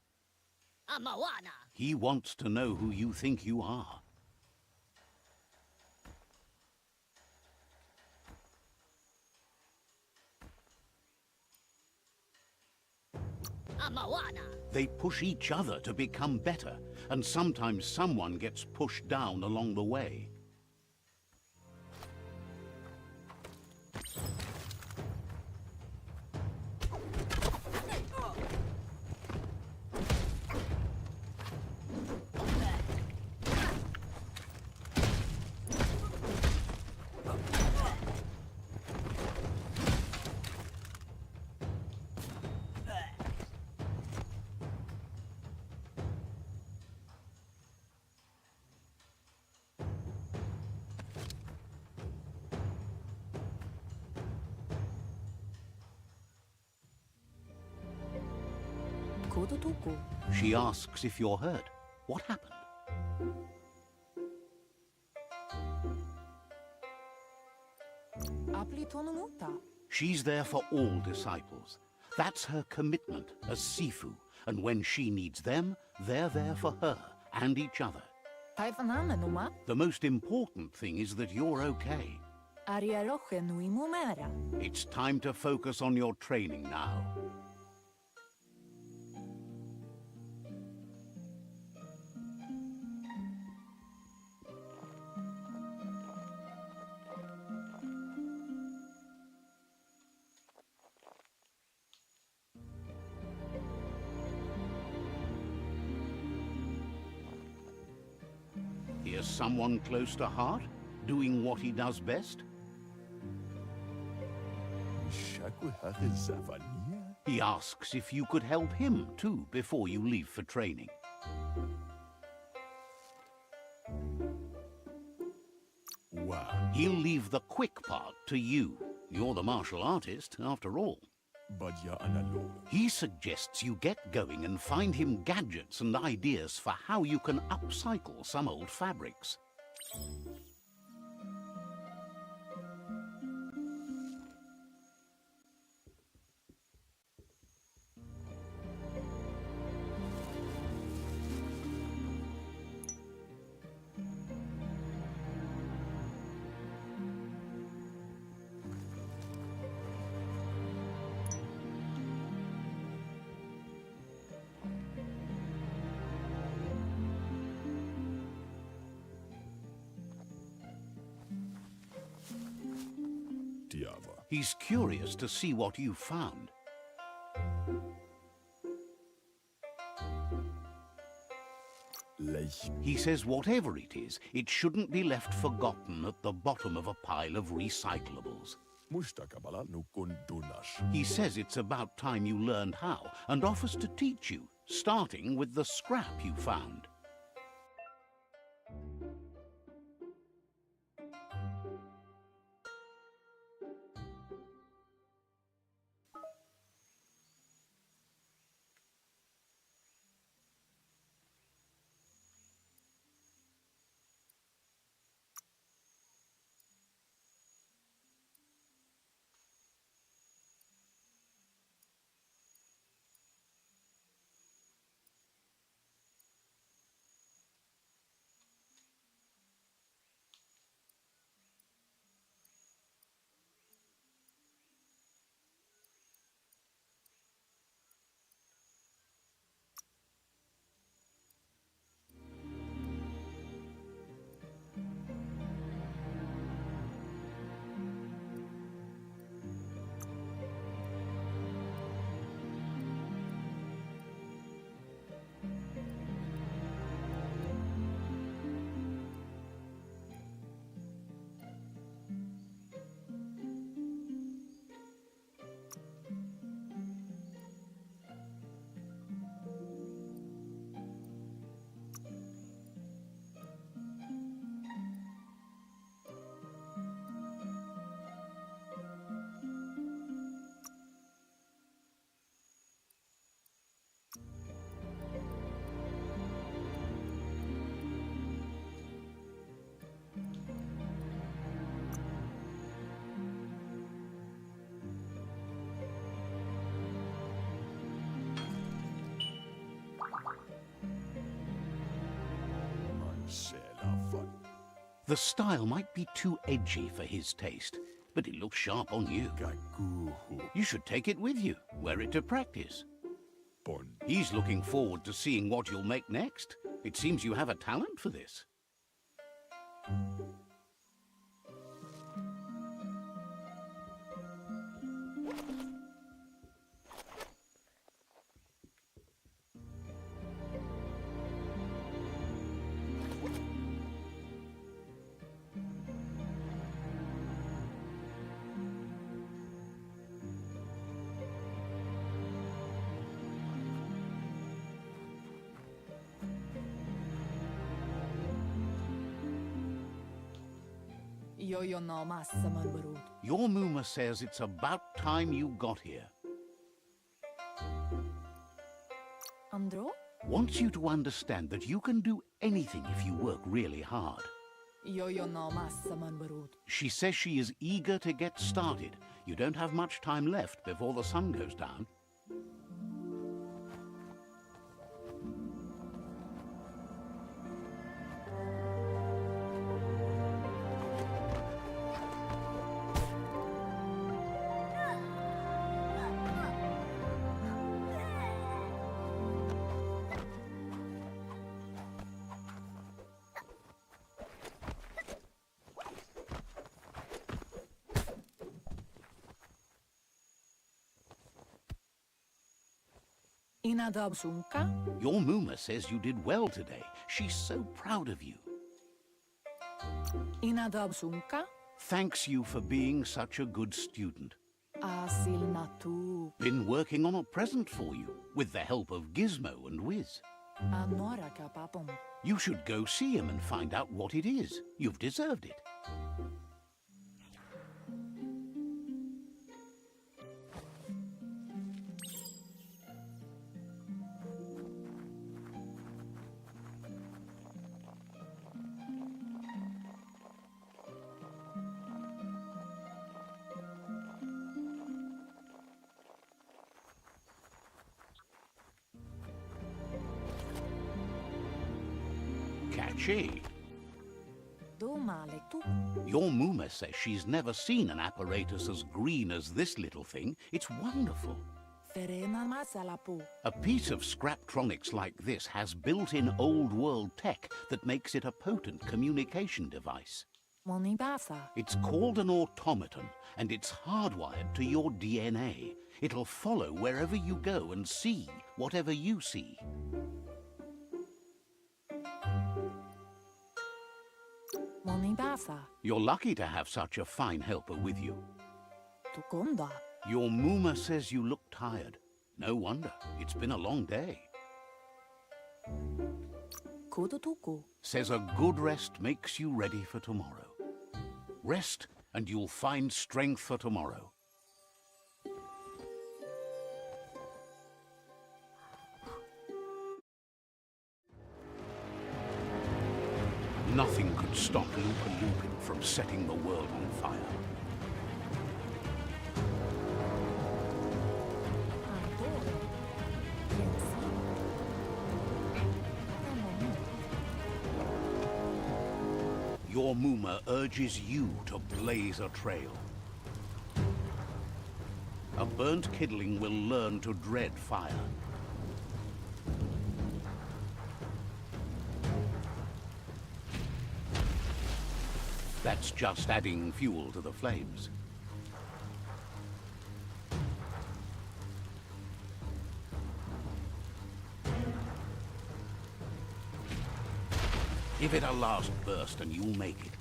He wants to know who you think you are. They push each other to become better, and sometimes someone gets pushed down along the way. Kudutuku. She asks if you're hurt. What happened? Apli tonumuta. She's there for all disciples. That's her commitment as Sifu. And when she needs them, they're there for her and each other. Taifanana numa. The most important thing is that you're okay. Ariaroche nui mumera. It's time to focus on your training now. Here's someone close to heart, doing what he does best. He asks if you could help him too before you leave for training. Wow. He'll leave the quick part to you. You're the martial artist, after all. He suggests you get going and find him gadgets and ideas for how you can upcycle some old fabrics. He's curious to see what you found. He says whatever it is, it shouldn't be left forgotten at the bottom of a pile of recyclables. He says it's about time you learned how and offers to teach you, starting with the scrap you found. The style might be too edgy for his taste, but it looks sharp on you. You should take it with you, wear it to practice. He's looking forward to seeing what you'll make next. It seems you have a talent for this. Yo no massa marbarut. Your Muma says it's about time you got here. wants you to understand that you can do anything if you work really hard. Yo no massa man barut. She says she is eager to get started. You don't have much time left before the sun goes down. Inadab sunka? Your Muma says you did well today. She's so proud of you. Inadab sunka? Thanks you for being such a good student. Asil natu. Been working on a present for you, with the help of Gizmo and Wiz. Anora kapapom. You should go see him and find out what it is. You've deserved it. Catchy. Do male tu. Your Muma says she's never seen an apparatus as green as this little thing. It's wonderful. Ferena masalapu. A piece of Scraptronics like this has built-in old-world tech that makes it a potent communication device. Monibasa. It's called an automaton, and it's hardwired to your DNA. It'll follow wherever you go and see whatever you see. Monibasa. You're lucky to have such a fine helper with you. Tukonda. Your Muma says you look tired. No wonder. It's been a long day. Kudutuku. Says a good rest makes you ready for tomorrow. Rest and you'll find strength for tomorrow. Nothing could stop Loopa Loopin from setting the world on fire. Antoro. Your Muma urges you to blaze a trail. A burnt kidling will learn to dread fire. That's just adding fuel to the flames. Give it a last burst and you'll make it.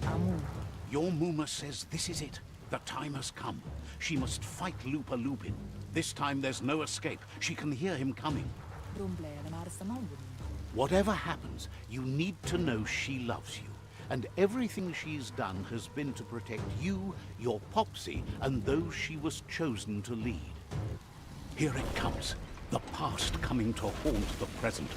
Amu. Your Muma says this is it. The time has come. She must fight Loopa Loopin. This time there's no escape. She can hear him coming. Rumble marsa mambuni. Whatever happens, you need to know she loves you. And everything she's done has been to protect you, your Popsy, and those she was chosen to lead. Here it comes. The past coming to haunt the present.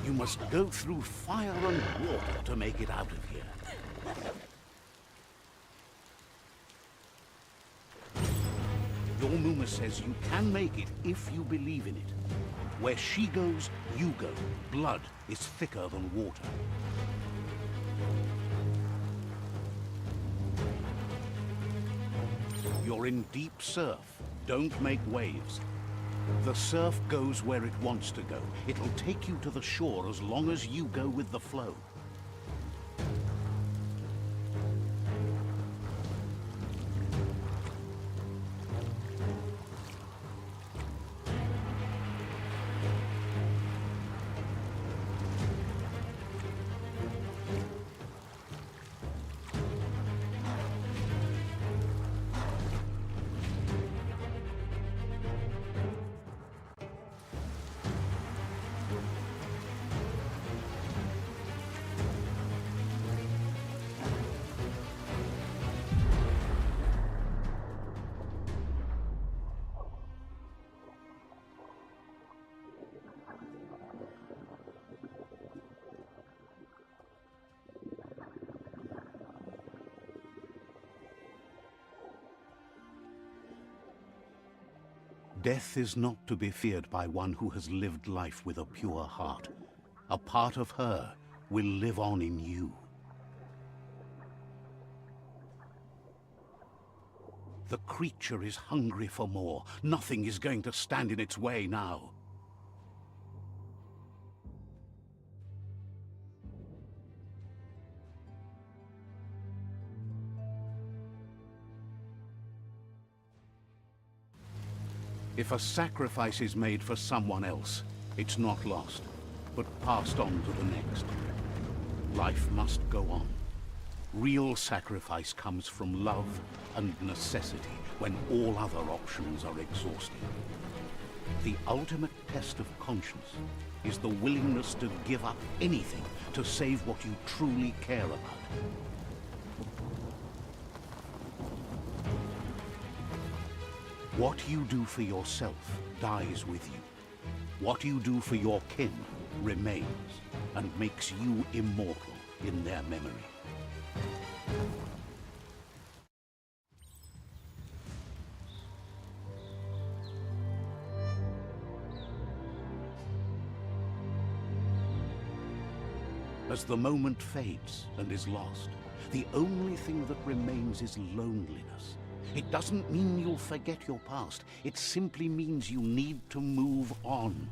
You must go through fire and water to make it out of here. Your Muma says you can make it if you believe in it. Where she goes, you go. Blood is thicker than water. You're in deep surf. Don't make waves. The surf goes where it wants to go. It'll take you to the shore as long as you go with the flow. Death is not to be feared by one who has lived life with a pure heart. A part of her will live on in you. The creature is hungry for more. Nothing is going to stand in its way now. If a sacrifice is made for someone else, it's not lost, but passed on to the next. Life must go on. Real sacrifice comes from love and necessity when all other options are exhausted. The ultimate test of conscience is the willingness to give up anything to save what you truly care about. What you do for yourself dies with you. What you do for your kin remains and makes you immortal in their memory. As the moment fades and is lost, the only thing that remains is loneliness. It doesn't mean you'll forget your past. It simply means you need to move on.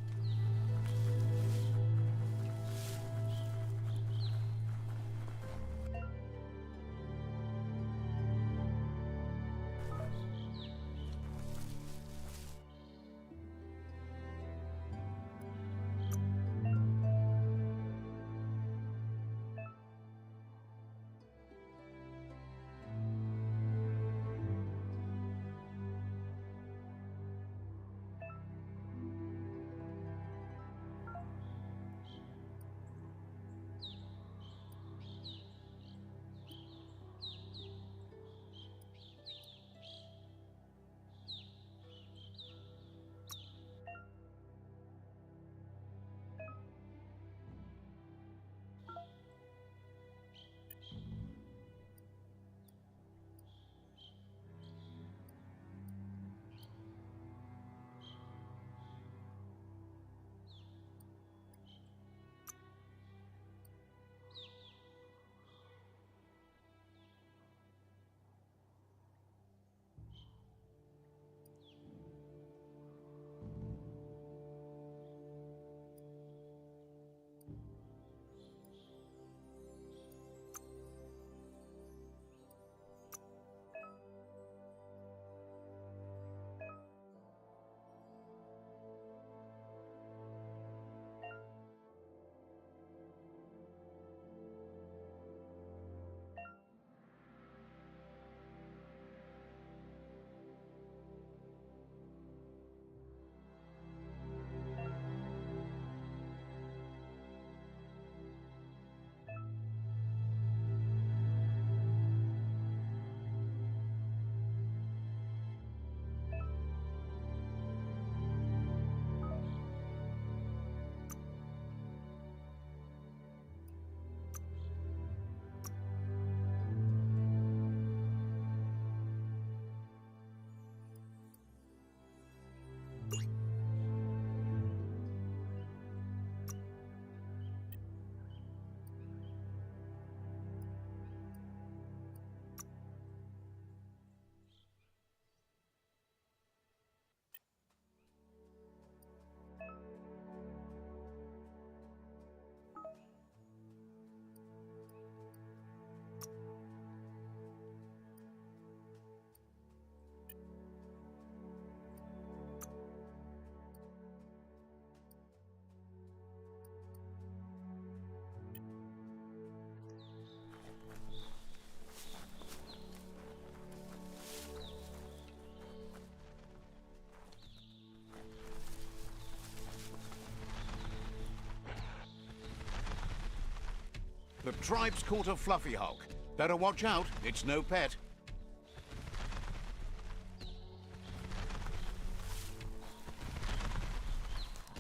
The tribe's caught a fluffy hulk. Better watch out, it's no pet.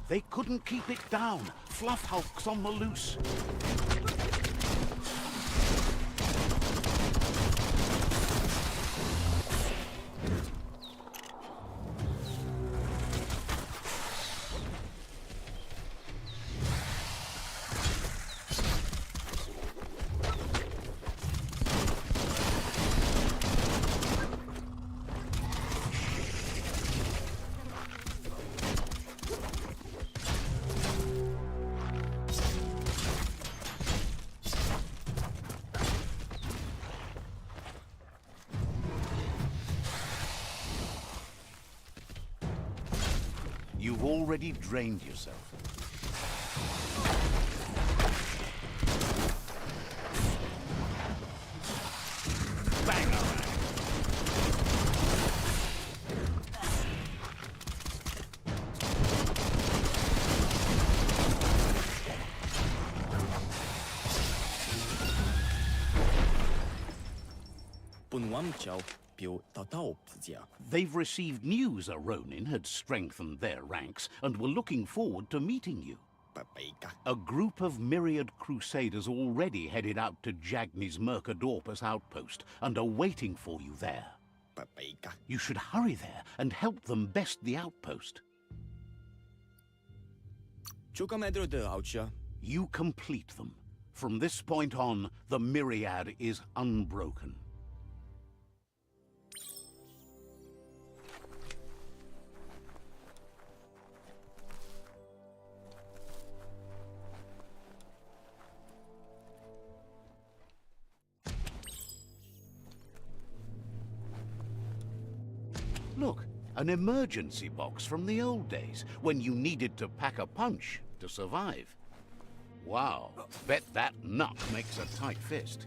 They couldn't keep it down. Fluff hulk's on the loose. You've already drained yourself. Bang-a-bang. They've received news a Ronin had strengthened their ranks and were looking forward to meeting you. A group of myriad crusaders already headed out to Jagni's Mercadorpus outpost and are waiting for you there. You should hurry there and help them best the outpost. You complete them. From this point on, the myriad is unbroken. Look, an emergency box from the old days, when you needed to pack a punch to survive. Wow, bet that nut makes a tight fist.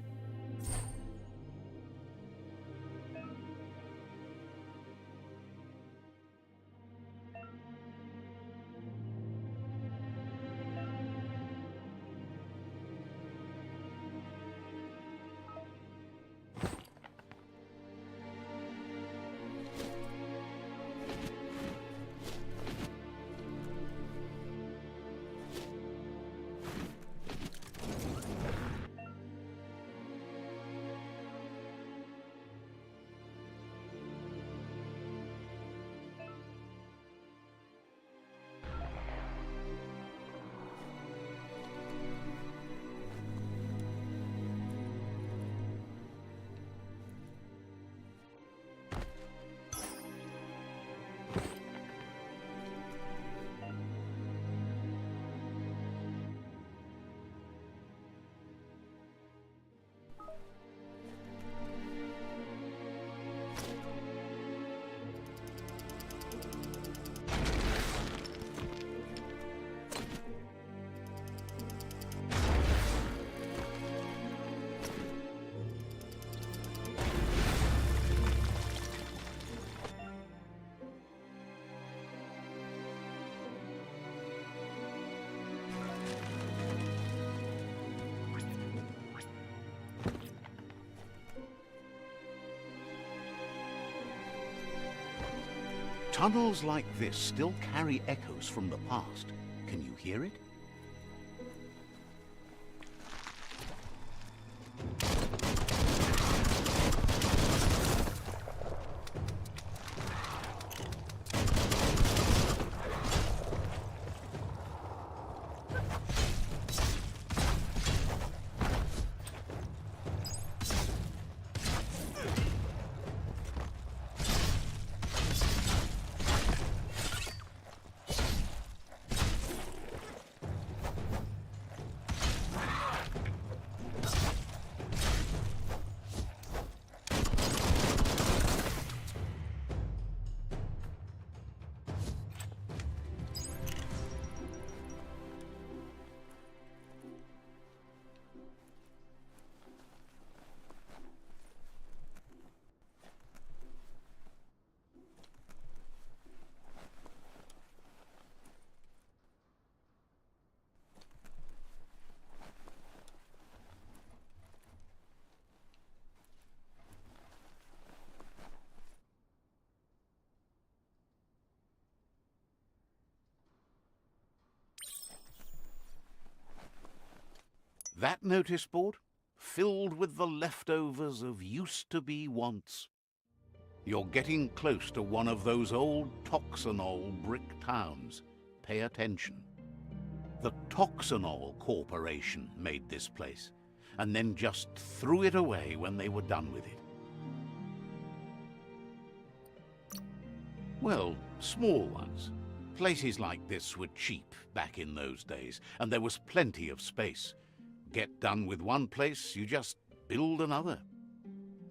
Tunnels like this still carry echoes from the past. Can you hear it? That notice board? Filled with the leftovers of used-to-be wants. You're getting close to one of those old Toxanol brick towns. Pay attention. The Toxanol Corporation made this place, and then just threw it away when they were done with it. Well, small ones. Places like this were cheap back in those days, and there was plenty of space. Get done with one place, you just build another.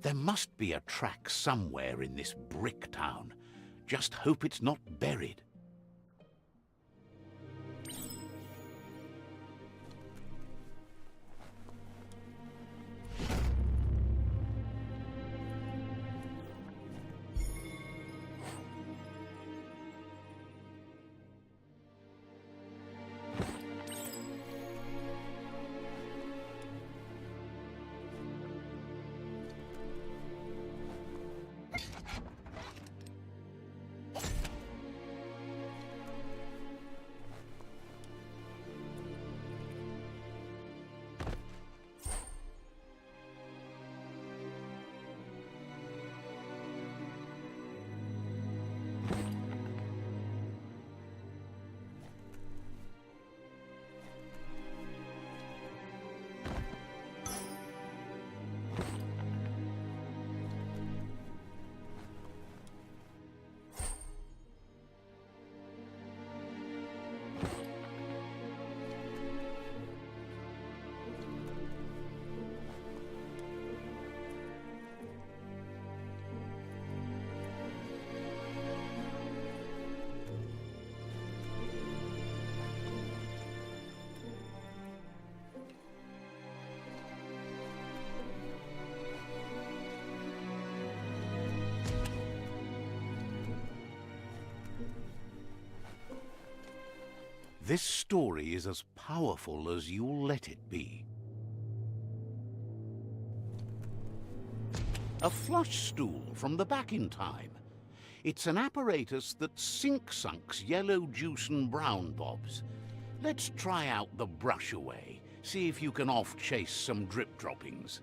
There must be a track somewhere in this brick town. Just hope it's not buried. This story is as powerful as you'll let it be. A flush stool from the back in time. It's an apparatus that sink-sunks yellow juice and brown bobs. Let's try out the brush away, see if you can off-chase some drip droppings.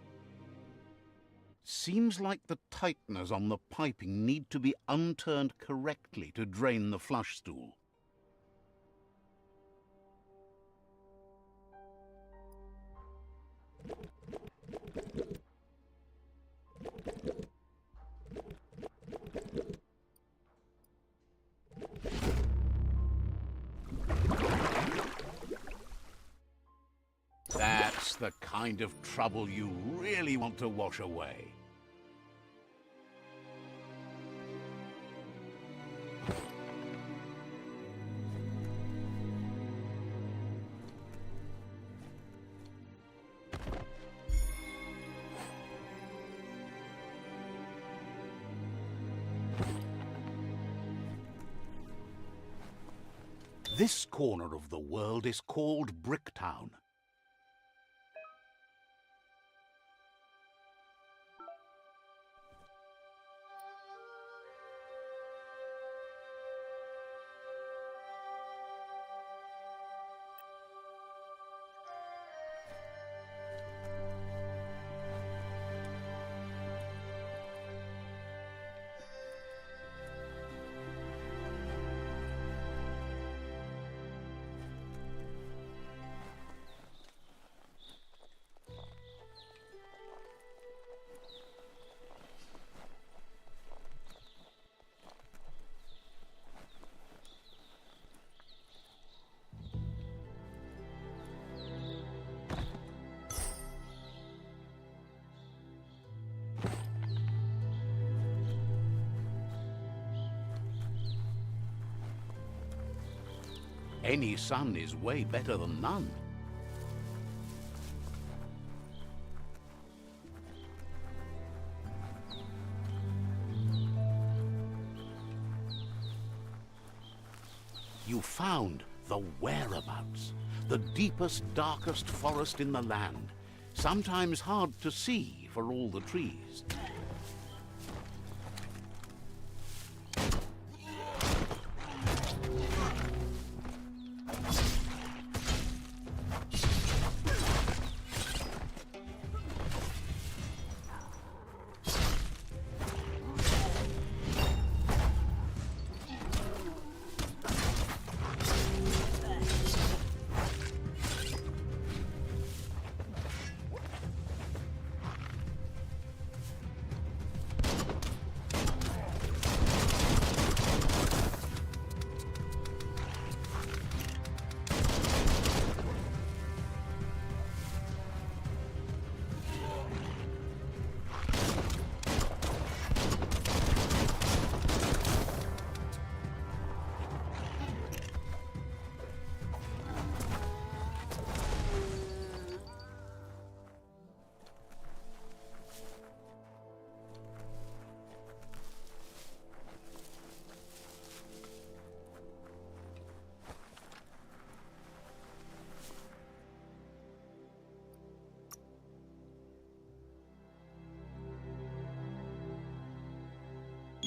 Seems like the tighteners on the piping need to be unturned correctly to drain the flush stool. That's the kind of trouble you really want to wash away. This corner of the world is called Bricktown. Any sun is way better than none. You found the whereabouts, the deepest, darkest forest in the land, sometimes hard to see for all the trees.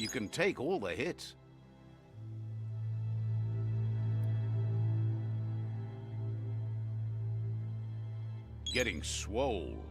You can take all the hits. Getting swole.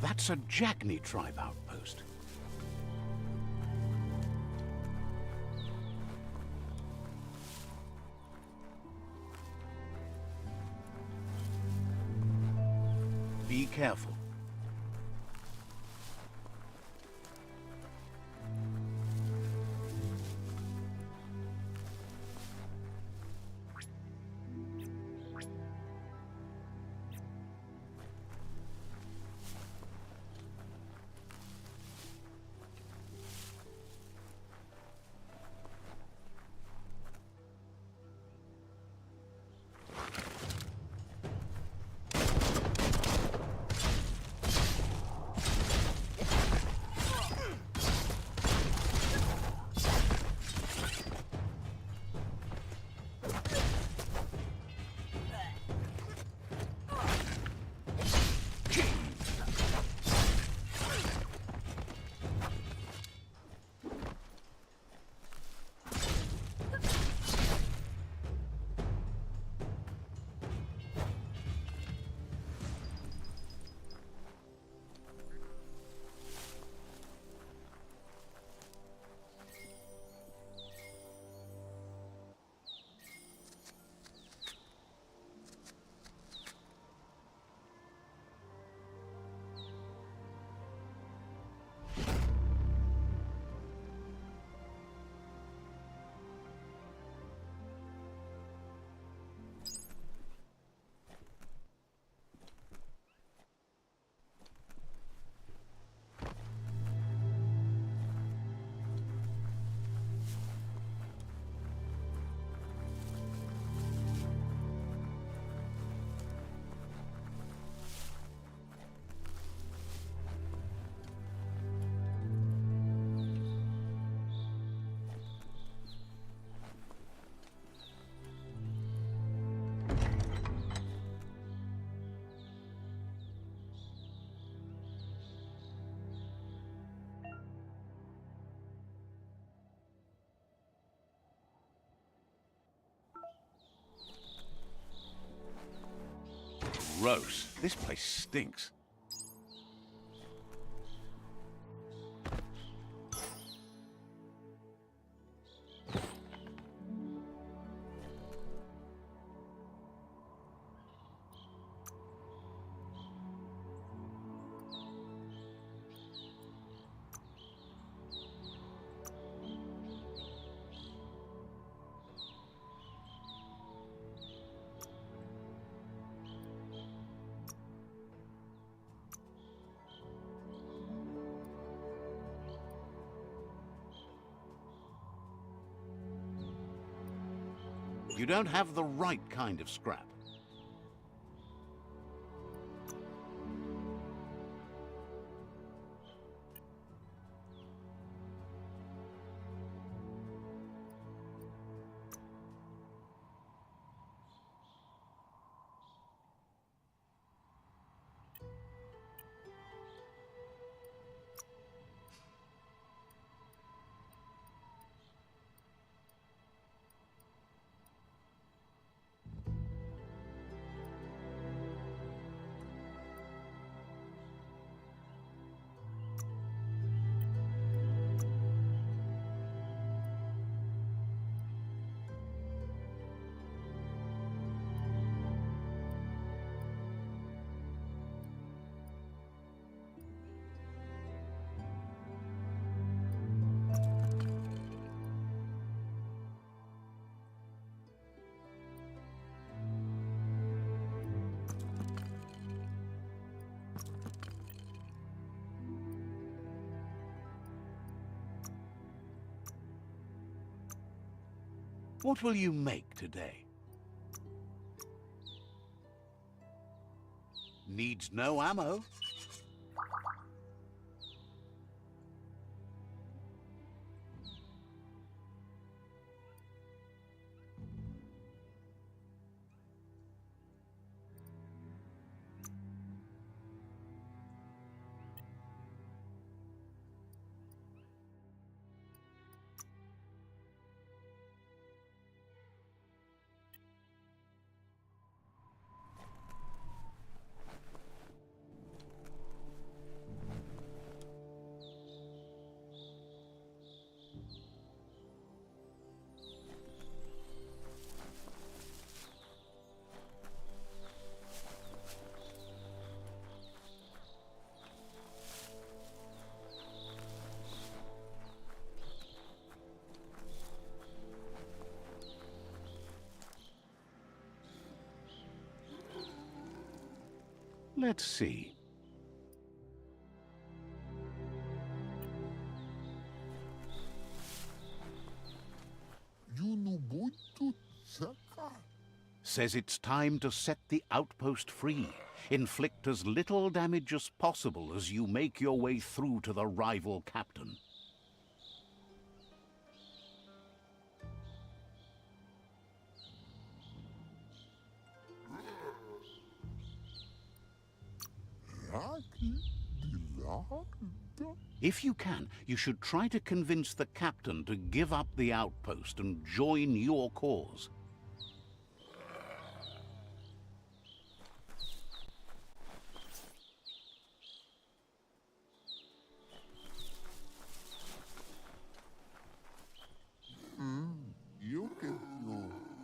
That's a Jackney tribe outpost. Be careful. Gross. This place stinks. You don't have the right kind of scrap. What will you make today? Needs no ammo. Let's see. Says it's time to set the outpost free. Inflict as little damage as possible as you make your way through to the rival captain. If you can, you should try to convince the captain to give up the outpost and join your cause.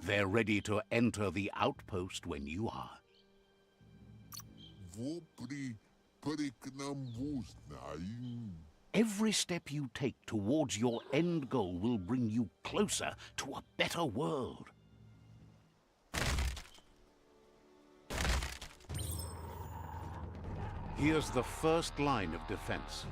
They're ready to enter the outpost when you are. Every step you take towards your end goal will bring you closer to a better world. Here's the first line of defense.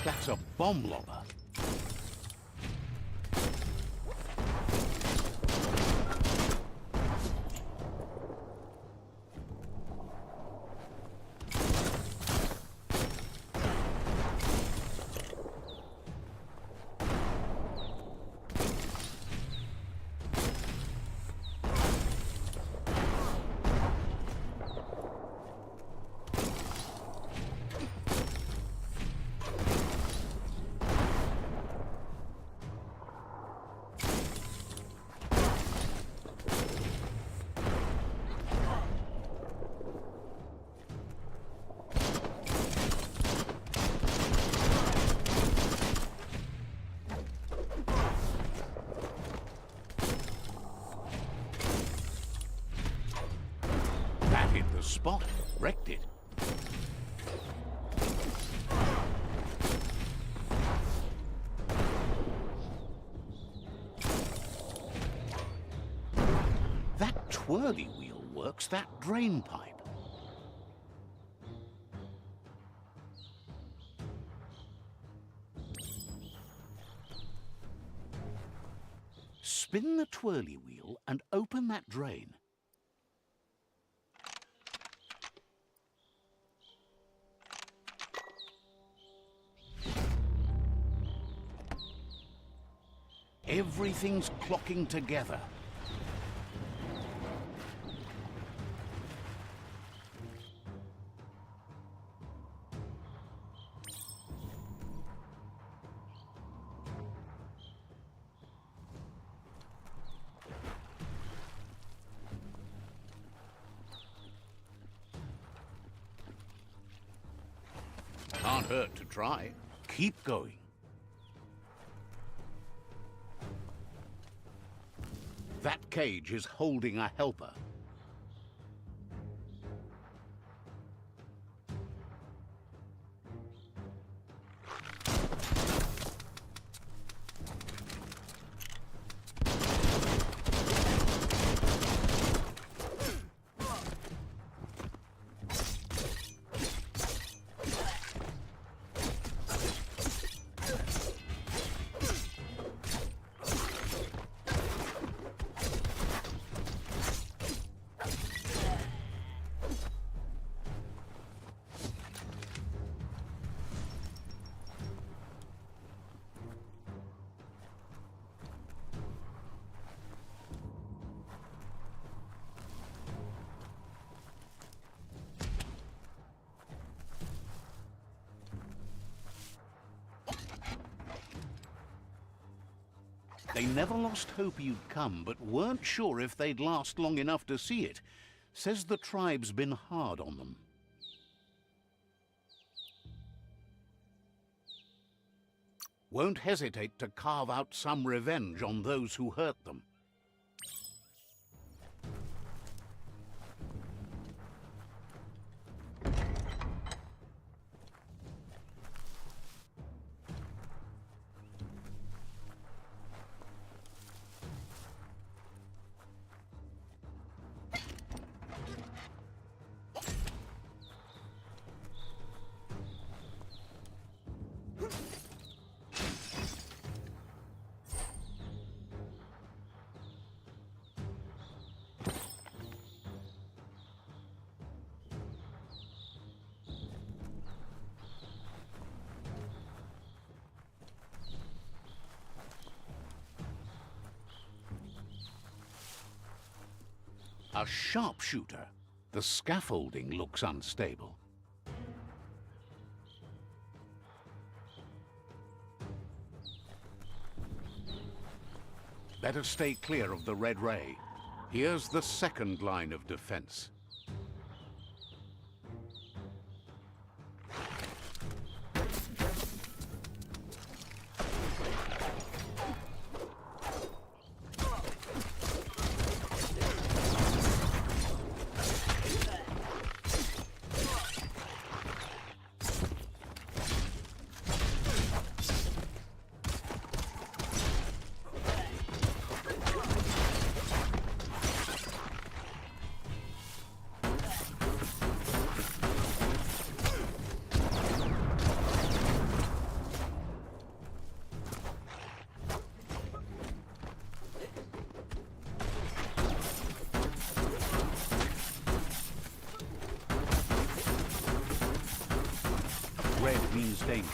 That's a bomb lobber. That hit the spot, wrecked it. That twirly wheel works that drain pipe. Spin the twirly wheel and open that drain. Everything's clocking together. hurt to try. Keep going. That cage is holding a helper. They never lost hope you'd come, but weren't sure if they'd last long enough to see it. Says the tribe's been hard on them. Won't hesitate to carve out some revenge on those who hurt them. A sharpshooter. The scaffolding looks unstable. Better stay clear of the red ray. Here's the second line of defense. Red means danger.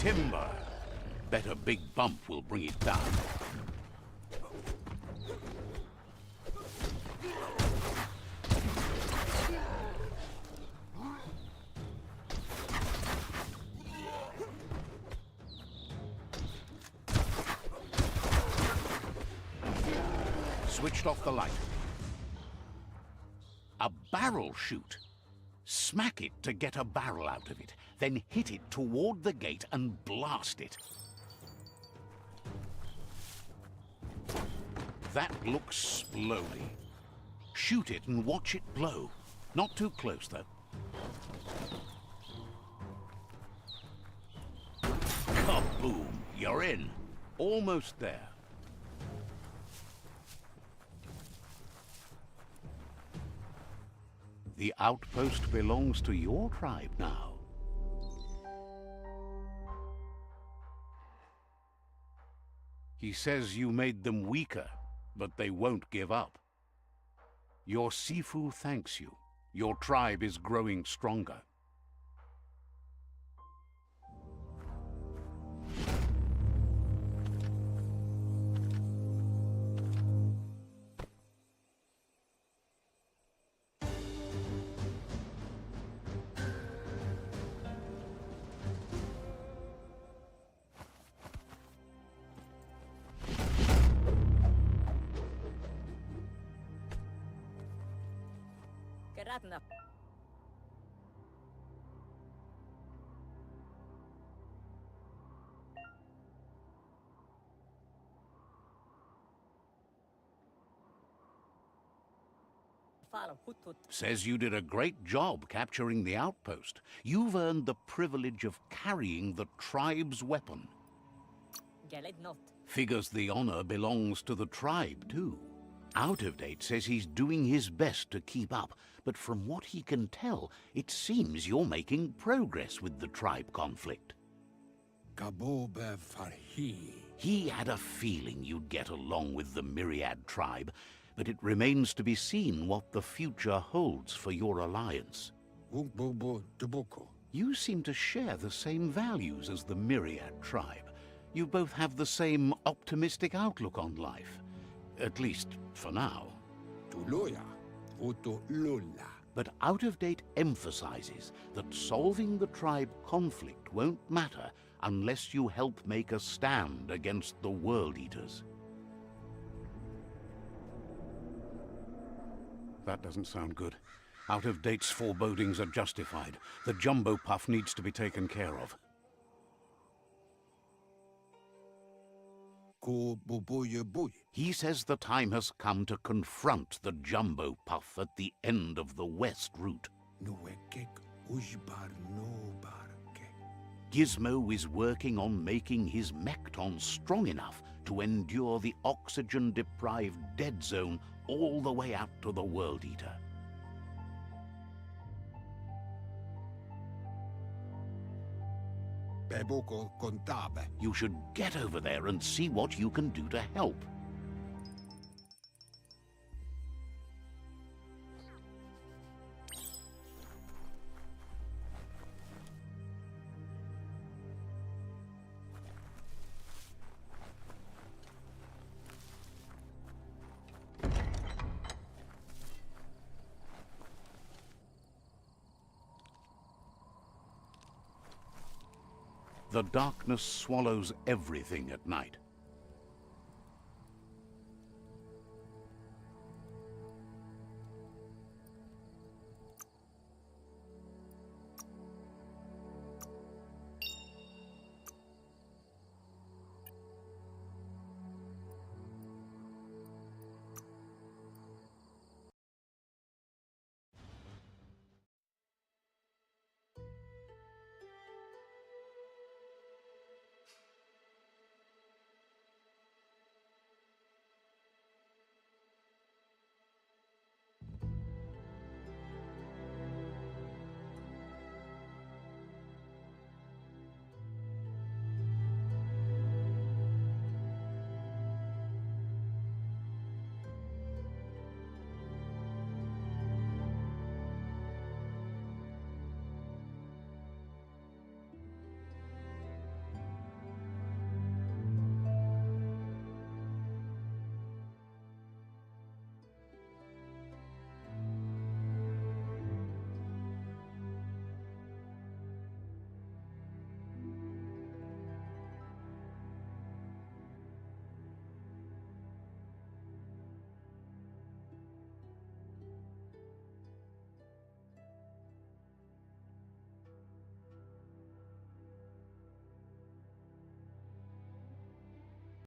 Timber. Bet a big bump will bring it down. Switched off the light. A barrel shoot. Smack it to get a barrel out of it. then hit it toward the gate and blast it. That looks splody. Shoot it and watch it blow. Not too close, though. Kaboom! You're in. Almost there. The outpost belongs to your tribe now. He says you made them weaker, but they won't give up. Your Sifu thanks you. Your tribe is growing stronger. Geratna. Fala hutut. Says you did a great job capturing the outpost. You've earned the privilege of carrying the tribe's weapon. Geled not. Figures the honor belongs to the tribe, too. Out of Date says he's doing his best to keep up, but from what he can tell, it seems you're making progress with the tribe conflict. Kabobe Farhi. He had a feeling you'd get along with the Myriad tribe, but it remains to be seen what the future holds for your alliance. Wumbobo Duboko. You seem to share the same values as the Myriad tribe. You both have the same optimistic outlook on life. At least, for now. Tuloya. Voto Lola. But Out of Date emphasizes that solving the tribe conflict won't matter unless you help make a stand against the World Eaters. That doesn't sound good. Out of Date's forebodings are justified. The jumbo puff needs to be taken care of. Ko Boboye Boy. He says the time has come to confront the jumbo puff at the end of the west route. Nuekek Ujbar no Barke. Gizmo is working on making his Mekton strong enough to endure the oxygen-deprived dead zone all the way out to the World Eater. Beboko Contabe. You should get over there and see what you can do to help. The darkness swallows everything at night.